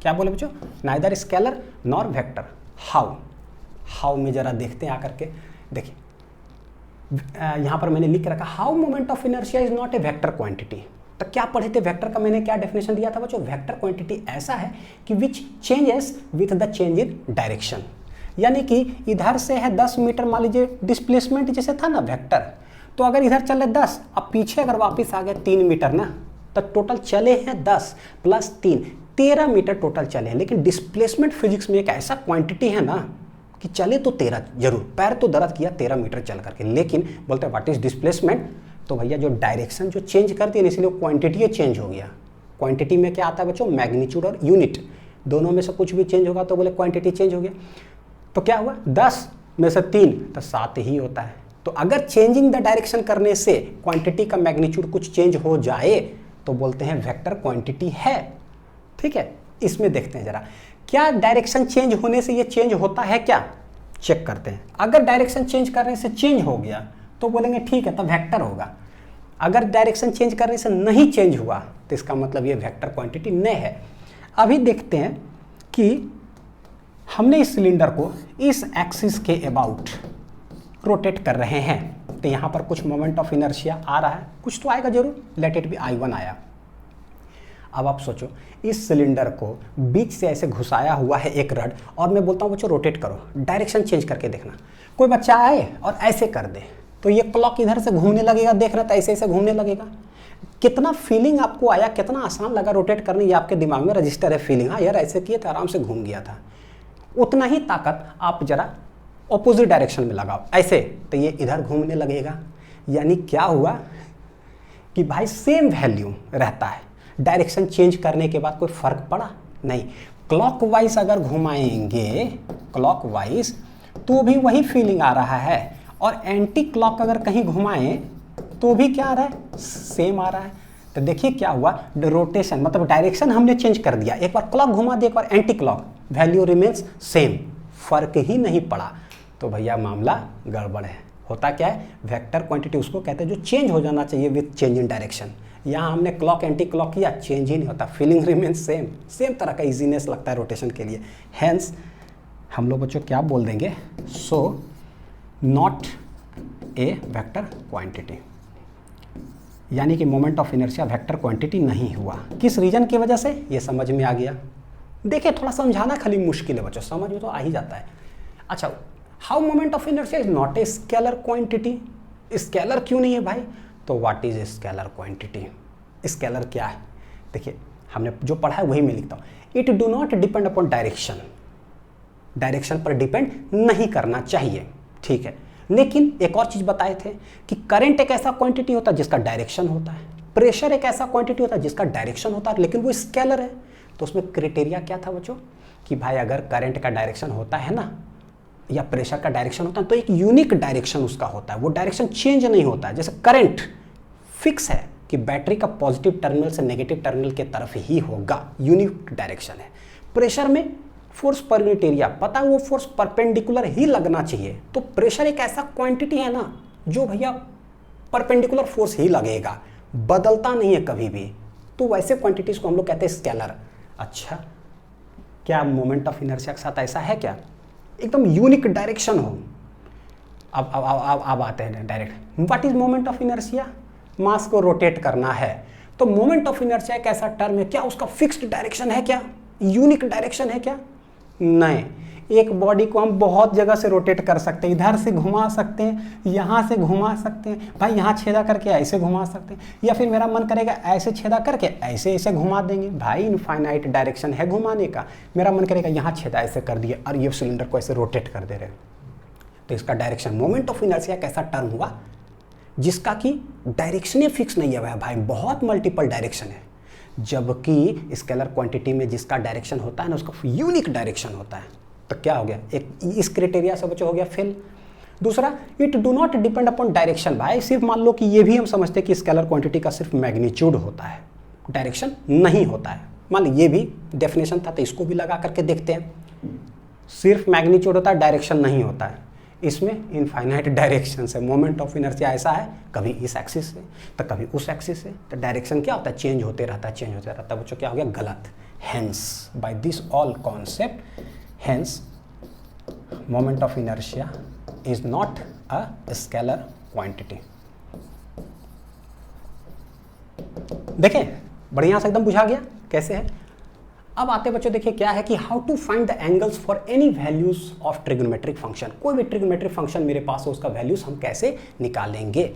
क्या बोले बच्चों, neither scalar nor vector. How में जरा देखते हैं आकर के, देखिए यहाँ पर मैंने लिख रखा, how moment of inertia is not a vector quantity. तो क्या पढ़े थे वेक्टर का, मैंने क्या डेफिनेशन दिया था बच्चों, वेक्टर क्वांटिटी ऐसा है कि विच changes with the change in direction. यानी कि इधर से है 10 मीटर, मान लीजिए डिस्प्लेसमेंट जैसे था ना वेक्टर, तो अगर इधर चले 10, अब पीछे अगर वापस आ गए 3 मीटर ना, तो टोटल चले हैं 10 + 3 13 मीटर टोटल चले हैं। लेकिन डिस्प्लेसमेंट फिजिक्स में एक ऐसा क्वांटिटी है ना कि चले तो 13 जरूर, पैर तो दर्द किया 13 मीटर चल करके, लेकिन बोलते हैं व्हाट इज डिस्प्लेसमेंट, तो भैया जो डायरेक्शन जो चेंज करती है इसलिए क्वांटिटी चेंज हो गया। क्वांटिटी में क्या आता है बच्चों, मैग्नीट्यूड और यूनिट, दोनों में से कुछ भी चेंज होगा तो बोले क्वांटिटी चेंज हो गया। तो क्या हुआ, 10 में से 3 तो 7 ही होता है। तो अगर चेंजिंग द डायरेक्शन करने से क्वांटिटी का मैग्नीट्यूड कुछ चेंज हो जाए तो बोलते हैं वेक्टर क्वांटिटी है। ठीक है, इसमें देखते हैं जरा, क्या डायरेक्शन चेंज होने से ये चेंज होता है क्या, चेक करते हैं। अगर डायरेक्शन चेंज करने से चेंज हो गया तो बोलेंगे ठीक है, तब वेक्टर होगा। अगर डायरेक्शन चेंज करने से नहीं चेंज हुआ तो इसका मतलब ये वेक्टर क्वांटिटी नहीं है। अभी देखते हैं कि हमने इस सिलेंडर को इस एक्सिस के अबाउट रोटेट कर रहे हैं, तो यहाँ पर कुछ मोमेंट ऑफ इनर्शिया आ रहा है, कुछ तो आएगा जरूर, लेट इट बी I1 आया। अब आप सोचो इस सिलेंडर को बीच से ऐसे घुसाया हुआ है एक रड, और मैं बोलता हूँ बच्चों रोटेट करो, डायरेक्शन चेंज करके देखना। कोई बच्चा आए और ऐसे कर दे तो ये क्लॉक इधर से घूमने लगेगा, देख रहे तो ऐसे ऐसे घूमने लगेगा। कितना फीलिंग आपको आया, कितना आसान लगा रोटेट करने, ये आपके दिमाग में रजिस्टर है फीलिंग, हाँ यार ऐसे किए तो आराम से घूम गया था। उतना ही ताकत आप जरा ऑपोजिट डायरेक्शन में लगाओ ऐसे, तो ये इधर घूमने लगेगा। यानी क्या हुआ कि भाई सेम वैल्यू रहता है, डायरेक्शन चेंज करने के बाद कोई फर्क पड़ा नहीं। क्लॉकवाइज अगर घुमाएंगे क्लॉकवाइज तो भी वही फीलिंग आ रहा है, और एंटी क्लॉक अगर कहीं घुमाएं तो भी क्या आ रहा है, सेम आ रहा है। तो देखिए क्या हुआ, रोटेशन मतलब डायरेक्शन हमने चेंज कर दिया, एक बार क्लॉक घुमा दिया, एक बार anti clock, value remains same, फर्क ही नहीं पड़ा। तो भैया मामला गड़बड़ है। होता क्या है, वेक्टर क्वांटिटी उसको कहते हैं जो चेंज हो जाना चाहिए विथ चेंज इन डायरेक्शन। यहाँ हमने क्लॉक एंटी क्लॉक किया, चेंज ही नहीं होता, फीलिंग रिमेन्स सेम, सेम तरह का इजीनेस लगता है रोटेशन के लिए। हैंस हम लोग बच्चों क्या बोल देंगे, so not a vector quantity, यानी कि moment of inertia vector quantity नहीं हुआ। किस रीजन की वजह से, ये समझ में आ गया। देखिए थोड़ा समझाना खाली मुश्किल है बच्चों, समझ में तो आ ही जाता है। अच्छा, how moment of inertia is not a scalar quantity, scalar क्यों नहीं है भाई? तो what is scalar quantity? Scalar क्या है? देखिए हमने जो पढ़ा है वही मैं लिखता हूँ। It do not depend upon direction, direction पर डिपेंड नहीं करना चाहिए, ठीक है। लेकिन एक और चीज बताए थे कि करंट एक ऐसा क्वांटिटी होता है जिसका डायरेक्शन होता है, प्रेशर एक ऐसा क्वांटिटी होता है जिसका डायरेक्शन होता है, लेकिन वो स्केलर है। तो उसमें क्राइटेरिया क्या था बच्चों कि भाई अगर करंट का डायरेक्शन होता है ना या प्रेशर का डायरेक्शन होता है तो एक यूनिक डायरेक्शन उसका होता है, वो डायरेक्शन चेंज नहीं होता है। जैसे करंट फिक्स है कि बैटरी का पॉजिटिव टर्मिनल से नेगेटिव टर्मिनल के तरफ ही होगा, यूनिक डायरेक्शन है। प्रेशर में फोर्स पर यूनिट एरिया पता है वो फोर्स परपेंडिकुलर ही लगना चाहिए, तो प्रेशर एक ऐसा क्वांटिटी है ना जो भैया परपेंडिकुलर फोर्स ही लगेगा, बदलता नहीं है कभी भी। तो वैसे क्वांटिटीज को हम लोग कहते हैं स्केलर। अच्छा, क्या मोमेंट ऑफ इनर्शिया के साथ ऐसा है क्या? एकदम यूनिक डायरेक्शन हो। अब आते हैं direct, what is moment of inertia? Mass को रोटेट करना है। तो मोमेंट ऑफ इनर्शिया एक ऐसा टर्म है, क्या उसका फिक्स्ड डायरेक्शन है? क्या यूनिक डायरेक्शन है क्या? नहीं। एक बॉडी को हम बहुत जगह से रोटेट कर सकते हैं, इधर से घुमा सकते हैं, यहाँ से घुमा सकते हैं, भाई यहाँ छेदा करके ऐसे घुमा सकते हैं, या फिर मेरा मन करेगा ऐसे छेदा करके ऐसे ऐसे घुमा देंगे, भाई इनफाइनाइट डायरेक्शन है घुमाने का। मेरा मन करेगा यहाँ छेदा ऐसे कर दिया और ये सिलेंडर को ऐसे रोटेट कर दे रहे हैं, तो इसका डायरेक्शन मोमेंट ऑफ इनर्शिया कैसा टर्म हुआ जिसका कि डायरेक्शन फिक्स नहीं है भाई, बहुत मल्टीपल डायरेक्शन है। जबकि स्केलर क्वांटिटी में जिसका डायरेक्शन होता है ना उसका यूनिक डायरेक्शन होता है। तो क्या हो गया, एक इस क्राइटेरिया से बच्चों हो गया फेल। दूसरा, it do not depend upon direction. भाई सिर्फ मान लो कि ये भी हम समझते हैं कि स्केलर क्वांटिटी का सिर्फ मैग्नीट्यूड होता है, डायरेक्शन नहीं होता है। मान लो ये भी डेफिनेशन था तो इसको भी लगा करके देखते हैं। सिर्फ मैग्नीट्यूड होता है, डायरेक्शन नहीं होता है। इसमें इनफाइनाइट डायरेक्शन से मोमेंट ऑफ इनर्शिया ऐसा है, कभी इस एक्सिस से तो कभी उस एक्सिस से, तो डायरेक्शन क्या होता है, चेंज होते रहता है, चेंज होते रहता है। बच्चों क्या हो गया, गलत। Hence by this all concept, hence moment of inertia is not a scalar quantity. देखें बढ़िया से एकदम बुझा गया कैसे है। अब आते बच्चों देखिए क्या है कि how to find the angles for any values of trigonometric function. कोई भी ट्रिग्नोमेट्रिक फंक्शन मेरे पास है उसका वैल्यूज हम कैसे निकालेंगे।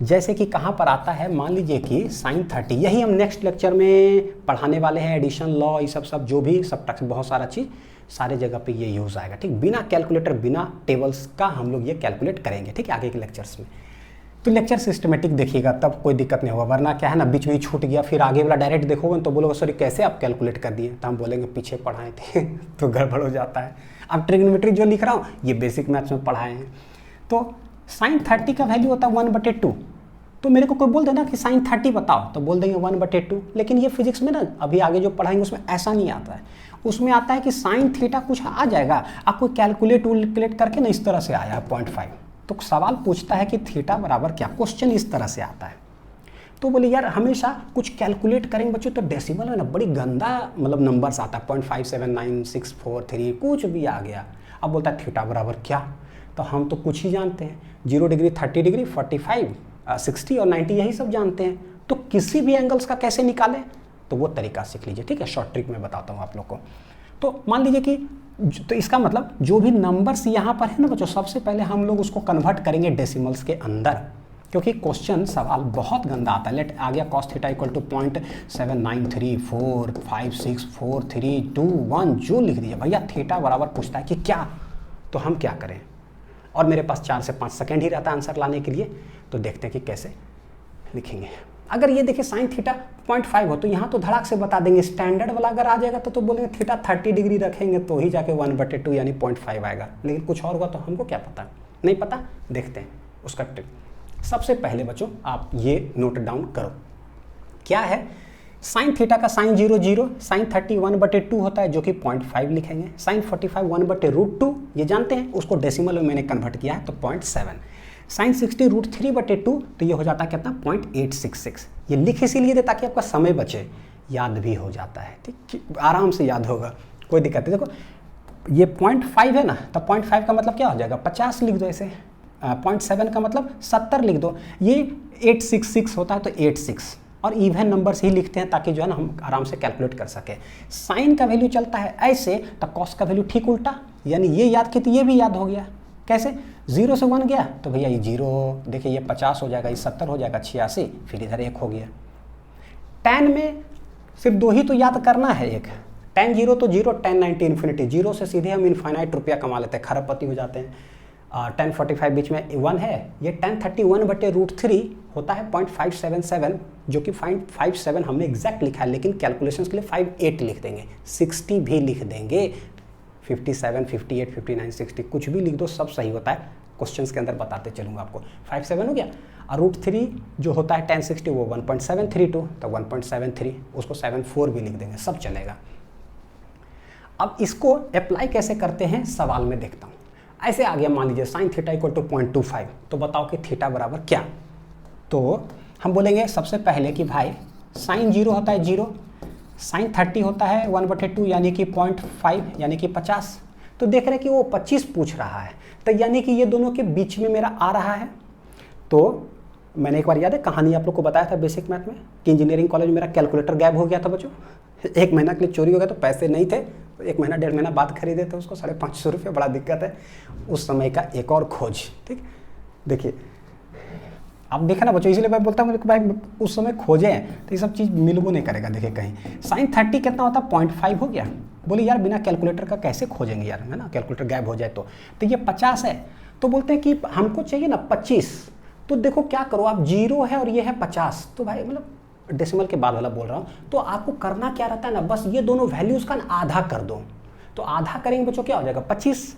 जैसे कि कहाँ पर आता है, मान लीजिए कि sin 30, यही हम नेक्स्ट लेक्चर में पढ़ाने वाले हैं, एडिशन लॉ, ये सब जो भी सब्ट्रैक्शन, बहुत सारा चीज़ सारे जगह पे ये यूज़ आएगा, ठीक। बिना कैलकुलेटर बिना टेबल्स का हम लोग ये कैलकुलेट करेंगे, ठीक है, आगे के लेक्चर्स में। तो लेक्चर सिस्टमेटिक देखिएगा तब कोई दिक्कत नहीं होगा, वरना क्या है ना बीच में ही छूट गया, फिर आगे वाला डायरेक्ट देखोगे तो बोलोगे सॉरी कैसे आप कैलकुलेट कर दिए, तो हम बोलेंगे पीछे पढ़ाए थे तो गड़बड़ हो जाता है। अब ट्रिग्नोमेट्री जो लिख रहा हूँ ये बेसिक मैथ्स में पढ़ाए हैं। तो sin 30 का वैल्यू होता है 1/2। तो मेरे को कोई बोल देना कि sin 30 बताओ तो बोल देंगे 1/2, लेकिन ये फिजिक्स में ना अभी आगे जो पढ़ाएंगे उसमें ऐसा नहीं आता है। उसमें आता है कि sin थीटा कुछ आ जाएगा, आप कोई कैलकुलेट करके ना इस तरह से आया 0.5, तो सवाल पूछता है कि थीटा बराबर क्या, क्वेश्चन इस तरह से आता है। तो बोले यार हमेशा कुछ कैलकुलेट करेंगे बच्चों तो डेसिमल में ना बड़ी गंदा मतलब नंबर्स आता है, 0.57963 कुछ भी आ गया। अब बोलता है थीटा बराबर क्या, तो हम तो कुछ ही जानते हैं, 0 डिग्री 30 डिग्री 45 60 और 90 यही सब जानते हैं। तो किसी भी एंगल्स का कैसे निकालें तो वो तरीका सीख लीजिए, ठीक है, शॉर्ट ट्रिक में बताता हूँ आप लोग को। तो मान लीजिए कि तो इसका मतलब जो भी नंबर्स यहाँ पर है ना बच्चों, सबसे पहले हम लोग उसको कन्वर्ट करेंगे डेसिमल्स के अंदर, क्योंकि क्वेश्चन सवाल बहुत गंदा आता है। लेट आ गया cos थीटा इक्वल टू 0.7934564321 जो लिख दीजिए भैया, थीटा बराबर पूछता है कि क्या, तो हम क्या करें। और मेरे पास 4 से 5 सेकेंड ही रहता है आंसर लाने के लिए, तो देखते हैं कि कैसे लिखेंगे। अगर ये देखिए sin थीटा 0.5 हो तो यहाँ तो धड़ाक से बता देंगे। स्टैंडर्ड वाला अगर आ जाएगा तो बोलेंगे थीटा 30 डिग्री रखेंगे तो ही जाके 1/2 यानी 0.5 आएगा, लेकिन कुछ और हुआ तो हमको क्या पता, नहीं पता। देखते हैं उसका ट्रिक। सबसे पहले बच्चों आप ये नोट डाउन करो, क्या है sin थीटा का sin 0 0, sin 30 1/2 होता है जो कि 0.5 लिखेंगे, sin 45 1/√2 ये जानते हैं, उसको डेसिमल में मैंने कन्वर्ट किया है तो 0.7, sin 60 √3/2 तो ये हो जाता है कितना 0.866। ये लिख इसीलिए दे ताकि आपका समय बचे, याद भी हो जाता है, ठीक, आराम से याद होगा, कोई दिक्कत नहीं। देखो ये 0.5 है ना, तो 0.5 का मतलब क्या हो जाएगा 50 लिख दो ऐसे, 0.7 का मतलब 70 लिख दो, ये 866 होता है तो 86, और इवन नंबर्स ही लिखते हैं ताकि जो है ना हम आराम से कैलकुलेट कर सके। साइन का वैल्यू चलता है ऐसे तो कॉस का वैल्यू ठीक उल्टा, यानी ये याद किया तो ये भी याद हो गया, कैसे? 0 से 1 गया तो भैया ये 0, देखिए ये 50 हो जाएगा, ये 70 हो जाएगा, 86, फिर इधर 1 हो गया। tan में सिर्फ 2 ही तो याद करना है, एक tan 0 तो 0, tan 90 इन्फिनिटी, 0 से सीधे हम इनफाइनाइट रुपया कमा लेते हैं, खरबपति हो जाते हैं। tan 45 बीच में 1 है, ये tan 31/√3 होता है 0.577, जो कि 0.57 हमने एग्जैक्ट लिखा है, लेकिन कैलकुलेशंस के लिए 58 लिख देंगे, 60 भी लिख देंगे, 57, 58, 59, 60 कुछ भी लिख दो, सब सही होता है। क्वेश्चंस के अंदर बताते चलूँगा आपको। 57 हो गया, और √3 जो होता है tan 60 वो 1.732, तो 1.73, उसको 74 भी लिख देंगे, सब चलेगा। अब इसको अप्लाई कैसे करते हैं सवाल में देखता हूँ। ऐसे आ गया, मान लीजिए sin θ = 0.25, तो बताओ कि थीटा बराबर क्या? तो हम बोलेंगे सबसे पहले कि भाई sin 0 होता है 0, sin 30 होता है 1/2 यानी कि 0.5 यानी कि 50। तो देख रहे हैं कि वो 25 पूछ रहा है, तो यानी कि ये दोनों के बीच में मेरा आ रहा है। तो मैंने एक बार याद है कहानी आप लोग को बताया था बेसिक मैथ में कि इंजीनियरिंग कॉलेज में मेरा कैलकुलेटर गायब हो गया था बच्चों। 1 महीना के लिए चोरी हो गया, तो पैसे नहीं थे, तो 1 महीना 1.5 महीना बाद खरीदे थे उसको, 550 रुपये, बड़ा दिक्कत है। उस समय का एक और खोज, ठीक, देखिए आप देखा ना बच्चों, इसलिए मैं बोलता हूँ भाई उस समय खोजे हैं तो ये सब चीज़ मिलबो नहीं करेगा। देखिए कहीं sin 30 कितना होता है 0.5 हो गया, बोले यार बिना कैलकुलेटर का कैसे खोजेंगे यार, है ना, कैलकुलेटर गायब हो जाए तो ये 50 है, तो बोलते हैं कि हमको चाहिए ना 25। तो देखो क्या करो आप, 0 है और ये है 50, तो भाई मतलब डेसिमल के बाद वाला बोल रहा हूँ, तो आपको करना क्या रहता है ना, बस ये दोनों वैल्यूज़ का आधा कर दो। तो आधा करेंगे बच्चों क्या हो जाएगा 25।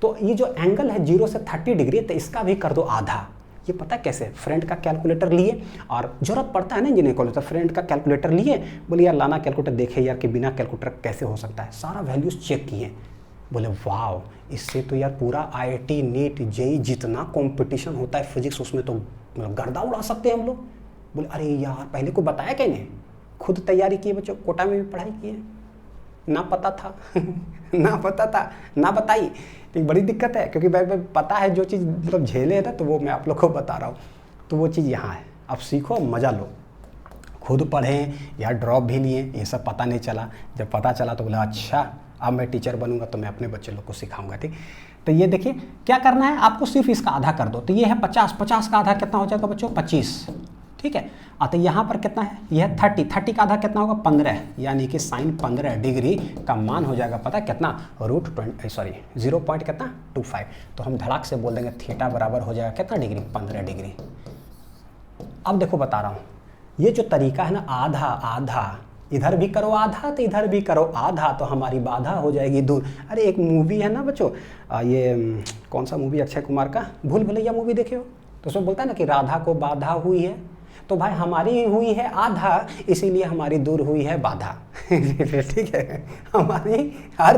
तो ये जो एंगल है 0 से 30 डिग्री, तो इसका भी कर दो आधा। ये पता है कैसे? फ्रेंड का कैलकुलेटर लिए, और जरूरत पड़ता है ना इंजीनियरिंग कॉलेज, तो फ्रेंड का कैलकुलेटर लिए, बोले यार लाना कैलकुलेटर, देखे यार कि बिना कैलकुलेटर कैसे हो सकता है, सारा वैल्यूज़ चेक किए, बोले वाह, इससे तो यार पूरा IIT नीट जेई जितना कंपटीशन होता है फिजिक्स, उसमें तो मतलब गर्दा उड़ा सकते हैं हम लोग। बोले अरे यार पहले को बताया क्या नहीं, खुद तैयारी किए बच्चों, कोटा में भी पढ़ाई किए, ना पता था ना पता था, ना बताई, तो बड़ी दिक्कत है, क्योंकि भाई पता है जो चीज़ मतलब झेले है ना, तो वो मैं आप लोग को बता रहा हूँ। तो वो चीज़ यहाँ है, अब सीखो, मज़ा लो, खुद पढ़ें या ड्रॉप भी लिए, ये सब पता नहीं चला, जब पता चला तो बोला अच्छा अब मैं टीचर बनूंगा तो मैं अपने बच्चे लोग को सिखाऊंगा, ठीक। तो ये देखिए क्या करना है आपको, सिर्फ इसका आधा कर दो, तो ये है 50, 50 का आधा कितना हो जाएगा बच्चों 25, ठीक है। तो यहाँ पर कितना है, यह है 30, 30 का आधा कितना होगा 15, यानी कि sin 15 डिग्री का मान हो जाएगा पता है कितना, √0.25। तो हम धड़ाक से बोल देंगे थीटा बराबर हो जाएगा कितना डिग्री, 15 डिग्री। अब देखो बता रहा हूँ, ये जो तरीका है ना, आधा आधा, इधर भी करो आधा तो इधर भी करो आधा, तो हमारी बाधा हो जाएगी दूर। अरे एक मूवी है ना बच्चों, ये कौन सा मूवी, अक्षय कुमार का, भूल भुलैया मूवी देखे हो, तो उसमें बोलता है ना कि राधा को बाधा हुई है, तो भाई हमारी हुई है आधा, इसीलिए हमारी दूर हुई है बाधा ठीक है, हमारी हर,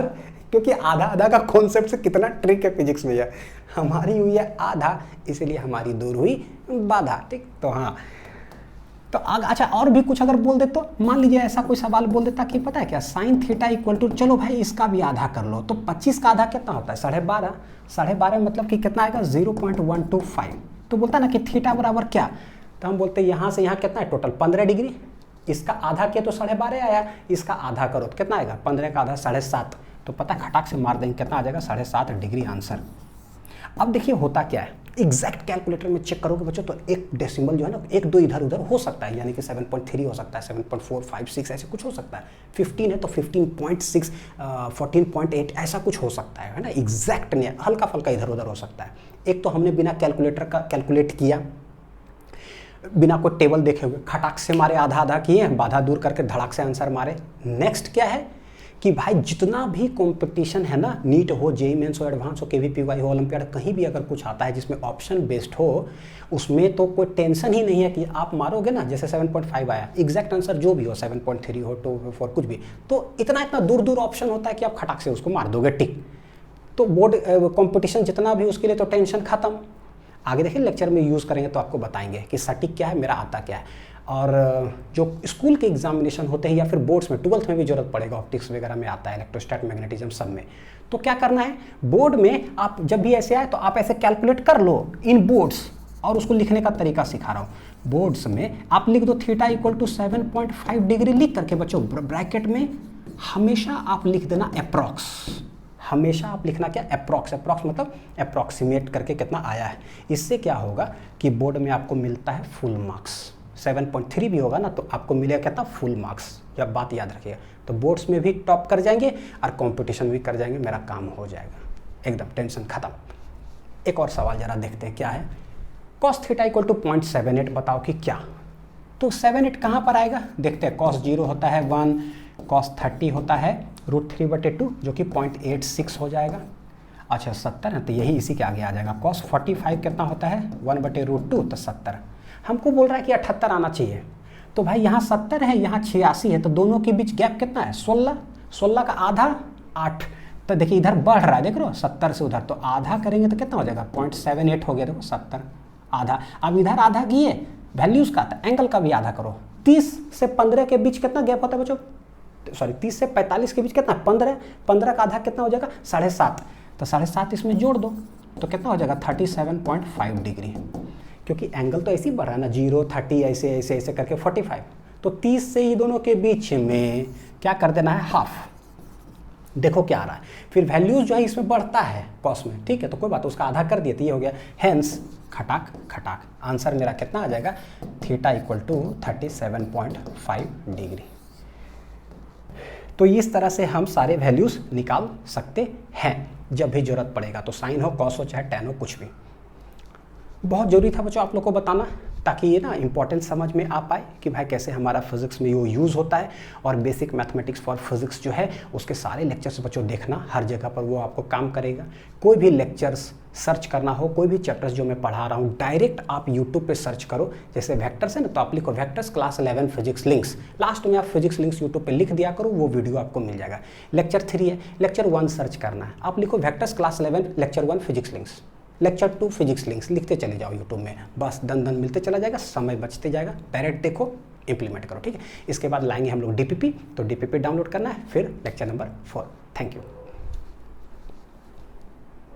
क्योंकि आधा आधा का कॉन्सेप्ट से कितना ट्रिक है फिजिक्स में यार, हमारी हुई है आधा, इसीलिए हमारी दूर हुई बाधा, ठीक। तो हाँ, तो अच्छा और भी कुछ अगर बोल दे, तो मान लीजिए ऐसा कोई सवाल बोल देता कि पता है क्या, sin θ = चलो भाई इसका भी आधा कर लो, तो 25 का आधा कितना होता है 12.5, 12.5 मतलब कि कितना आएगा 0.125। तो बोलता है ना कि थीटा बराबर क्या, तो हम बोलते हैं यहाँ से यहाँ कितना है टोटल 15 डिग्री, इसका आधा किया तो 12.5 आया, इसका आधा करो तो कितना आएगा, 15 का आधा 7.5, तो पता है खटाक से मार देंगे कितना आ जाएगा 7.5 डिग्री आंसर। अब देखिए होता क्या है, एग्जैक्ट कैलकुलेटर में चेक करोगे बच्चों तो एक डेसिमल जो है ना, 1-2 इधर उधर हो सकता है, यानी कि 7.3 हो सकता है, 7.4, 5, 6 ऐसे कुछ हो सकता है, 15 है तो 15.6, 14.8 ऐसा कुछ हो सकता है ना, एग्जैक्ट नहीं, हल्का फल्का इधर उधर हो सकता है। एक तो हमने बिना कैलकुलेटर का कैलकुलेट किया, बिना कोई टेबल देखे हुए खटाक से मारे, आधा आधा किए, बाधा दूर करके धड़ाक से आंसर मारे। नेक्स्ट क्या है कि भाई जितना भी कंपटीशन है ना, नीट हो, जेईई मेंस हो, एडवांस हो, केवीपीवाई हो, ओलंपियाड, कहीं भी अगर कुछ आता है जिसमें ऑप्शन बेस्ड हो, उसमें तो कोई टेंशन ही नहीं है कि आप मारोगे ना, जैसे 7.5 आया, एग्जैक्ट आंसर जो भी हो, 7.3 हो, 2, 4 कुछ भी, तो इतना दूर दूर ऑप्शन होता है कि आप खटाक से उसको मार दोगे, टिक। तो बोर्ड कॉम्पिटिशन जितना भी, उसके लिए तो टेंशन खत्म। आगे देखिए लेक्चर में यूज़ करेंगे तो आपको बताएंगे कि सटीक क्या है, मेरा आता क्या है। और जो स्कूल के एग्जामिनेशन होते हैं या फिर बोर्ड्स में, 12th में भी जरूरत पड़ेगा, ऑप्टिक्स वगैरह में आता है, इलेक्ट्रोस्टैट, मैग्नेटिज्म सब में। तो क्या करना है, बोर्ड में आप जब भी ऐसे आए तो आप ऐसे कैलकुलेट कर लो इन बोर्ड्स, और उसको लिखने का तरीका सिखा रहा हूँ। बोर्ड्स में आप लिख दो थीटा = 7.5 डिग्री लिख करके बच्चों ब्रैकेट में हमेशा आप लिख देना अप्रॉक्स, हमेशा आप लिखना क्या, अप्रॉक्स। अप्रॉक्स मतलब अप्रॉक्सीमेट करके कितना आया है। इससे क्या होगा कि बोर्ड में आपको मिलता है फुल मार्क्स। 7.3 भी होगा ना तो आपको मिलेगा कितना, फुल मार्क्स। यह बात याद रखिएगा। तो बोर्ड्स में भी टॉप कर जाएंगे और कंपटीशन भी कर जाएंगे, मेरा काम हो जाएगा, एकदम टेंशन खत्म। एक और सवाल जरा देखते हैं क्या है। cos थीटा इक्वल टू 0.78 बताओ कि क्या। तो 78 कहाँ पर आएगा, देखते हैं। cos 0 होता है 1, cos 30 होता है √3/2 जो कि 0.86 हो जाएगा। अच्छा 70 है तो यही इसी के आगे आ जाएगा। cos 45 कितना होता है 1/√2 तो 70। हमको बोल रहा है कि 78 आना चाहिए। तो भाई यहाँ 70 है, यहाँ 86 है, तो दोनों के बीच गैप कितना है 16। 16 का आधा 8। तो देखिए इधर बढ़ रहा है, देख रहे हो 70 से उधर, तो आधा करेंगे तो कितना हो जाएगा 0.78 हो गया। देखो 70 आधा। अब इधर आधा किए वैल्यूज़ का, तो एंगल का भी आधा करो। 30 से 15 के बीच कितना गैप होता है बच्चों, सॉरी 30 से 45 के बीच कितना, 15। 15 का आधा कितना हो जाएगा 7.5। तो 7.5 इसमें जोड़ दो तो कितना हो जाएगा 37.5 डिग्री, क्योंकि एंगल तो ऐसे ही बढ़ रहा है ना, 0 30 ऐसे ऐसे ऐसे करके 45। तो 30 से ही दोनों के बीच में क्या कर देना है, हाफ। देखो क्या आ रहा है, फिर वैल्यूज जो है इसमें बढ़ता है कॉस में, ठीक है। तो कोई बात, उसका आधा कर दिए तो ये हो गया। हेंस खटाक खटाक आंसर मेरा कितना आ जाएगा, थीटा इक्वल टू 37.5 डिग्री। तो इस तरह से हम सारे वैल्यूज निकाल सकते हैं जब भी जरूरत पड़ेगा। तो साइन हो, कॉस हो, चाहे टेन हो, कुछ भी। बहुत ज़रूरी था बच्चों आप लोग को बताना, ताकि ये ना इंपॉर्टेंट समझ में आ पाए कि भाई कैसे हमारा फिजिक्स में वो यूज़ होता है। और बेसिक मैथमेटिक्स फॉर फिजिक्स जो है उसके सारे लेक्चर्स बच्चों देखना, हर जगह पर वो आपको काम करेगा। कोई भी लेक्चर्स सर्च करना हो, कोई भी चैप्टर्स जो मैं पढ़ा रहा हूँ, डायरेक्ट आप यूट्यूब पे सर्च करो। जैसे वेक्टर्स है ना, तो आप लिखो vectors class 11 physics links, last में आप फिजिक्स लिंक्स यूट्यूब पे लिख दिया करो, वो वीडियो आपको मिल जाएगा। लेक्चर 3 है, लेक्चर 1 सर्च करना है, आप लिखो vectors class 11 lecture 1 physics links, lecture 2 physics links, लिखते चले जाओ यूट्यूब में, बस दन दन मिलते चला जाएगा, समय बचते जाएगा। डायरेक्ट देखो, इंप्लीमेंट करो, ठीक है। इसके बाद लाएंगे हम लोग डीपीपी, तो डीपीपी डाउनलोड करना है, फिर लेक्चर नंबर 4। Thank you.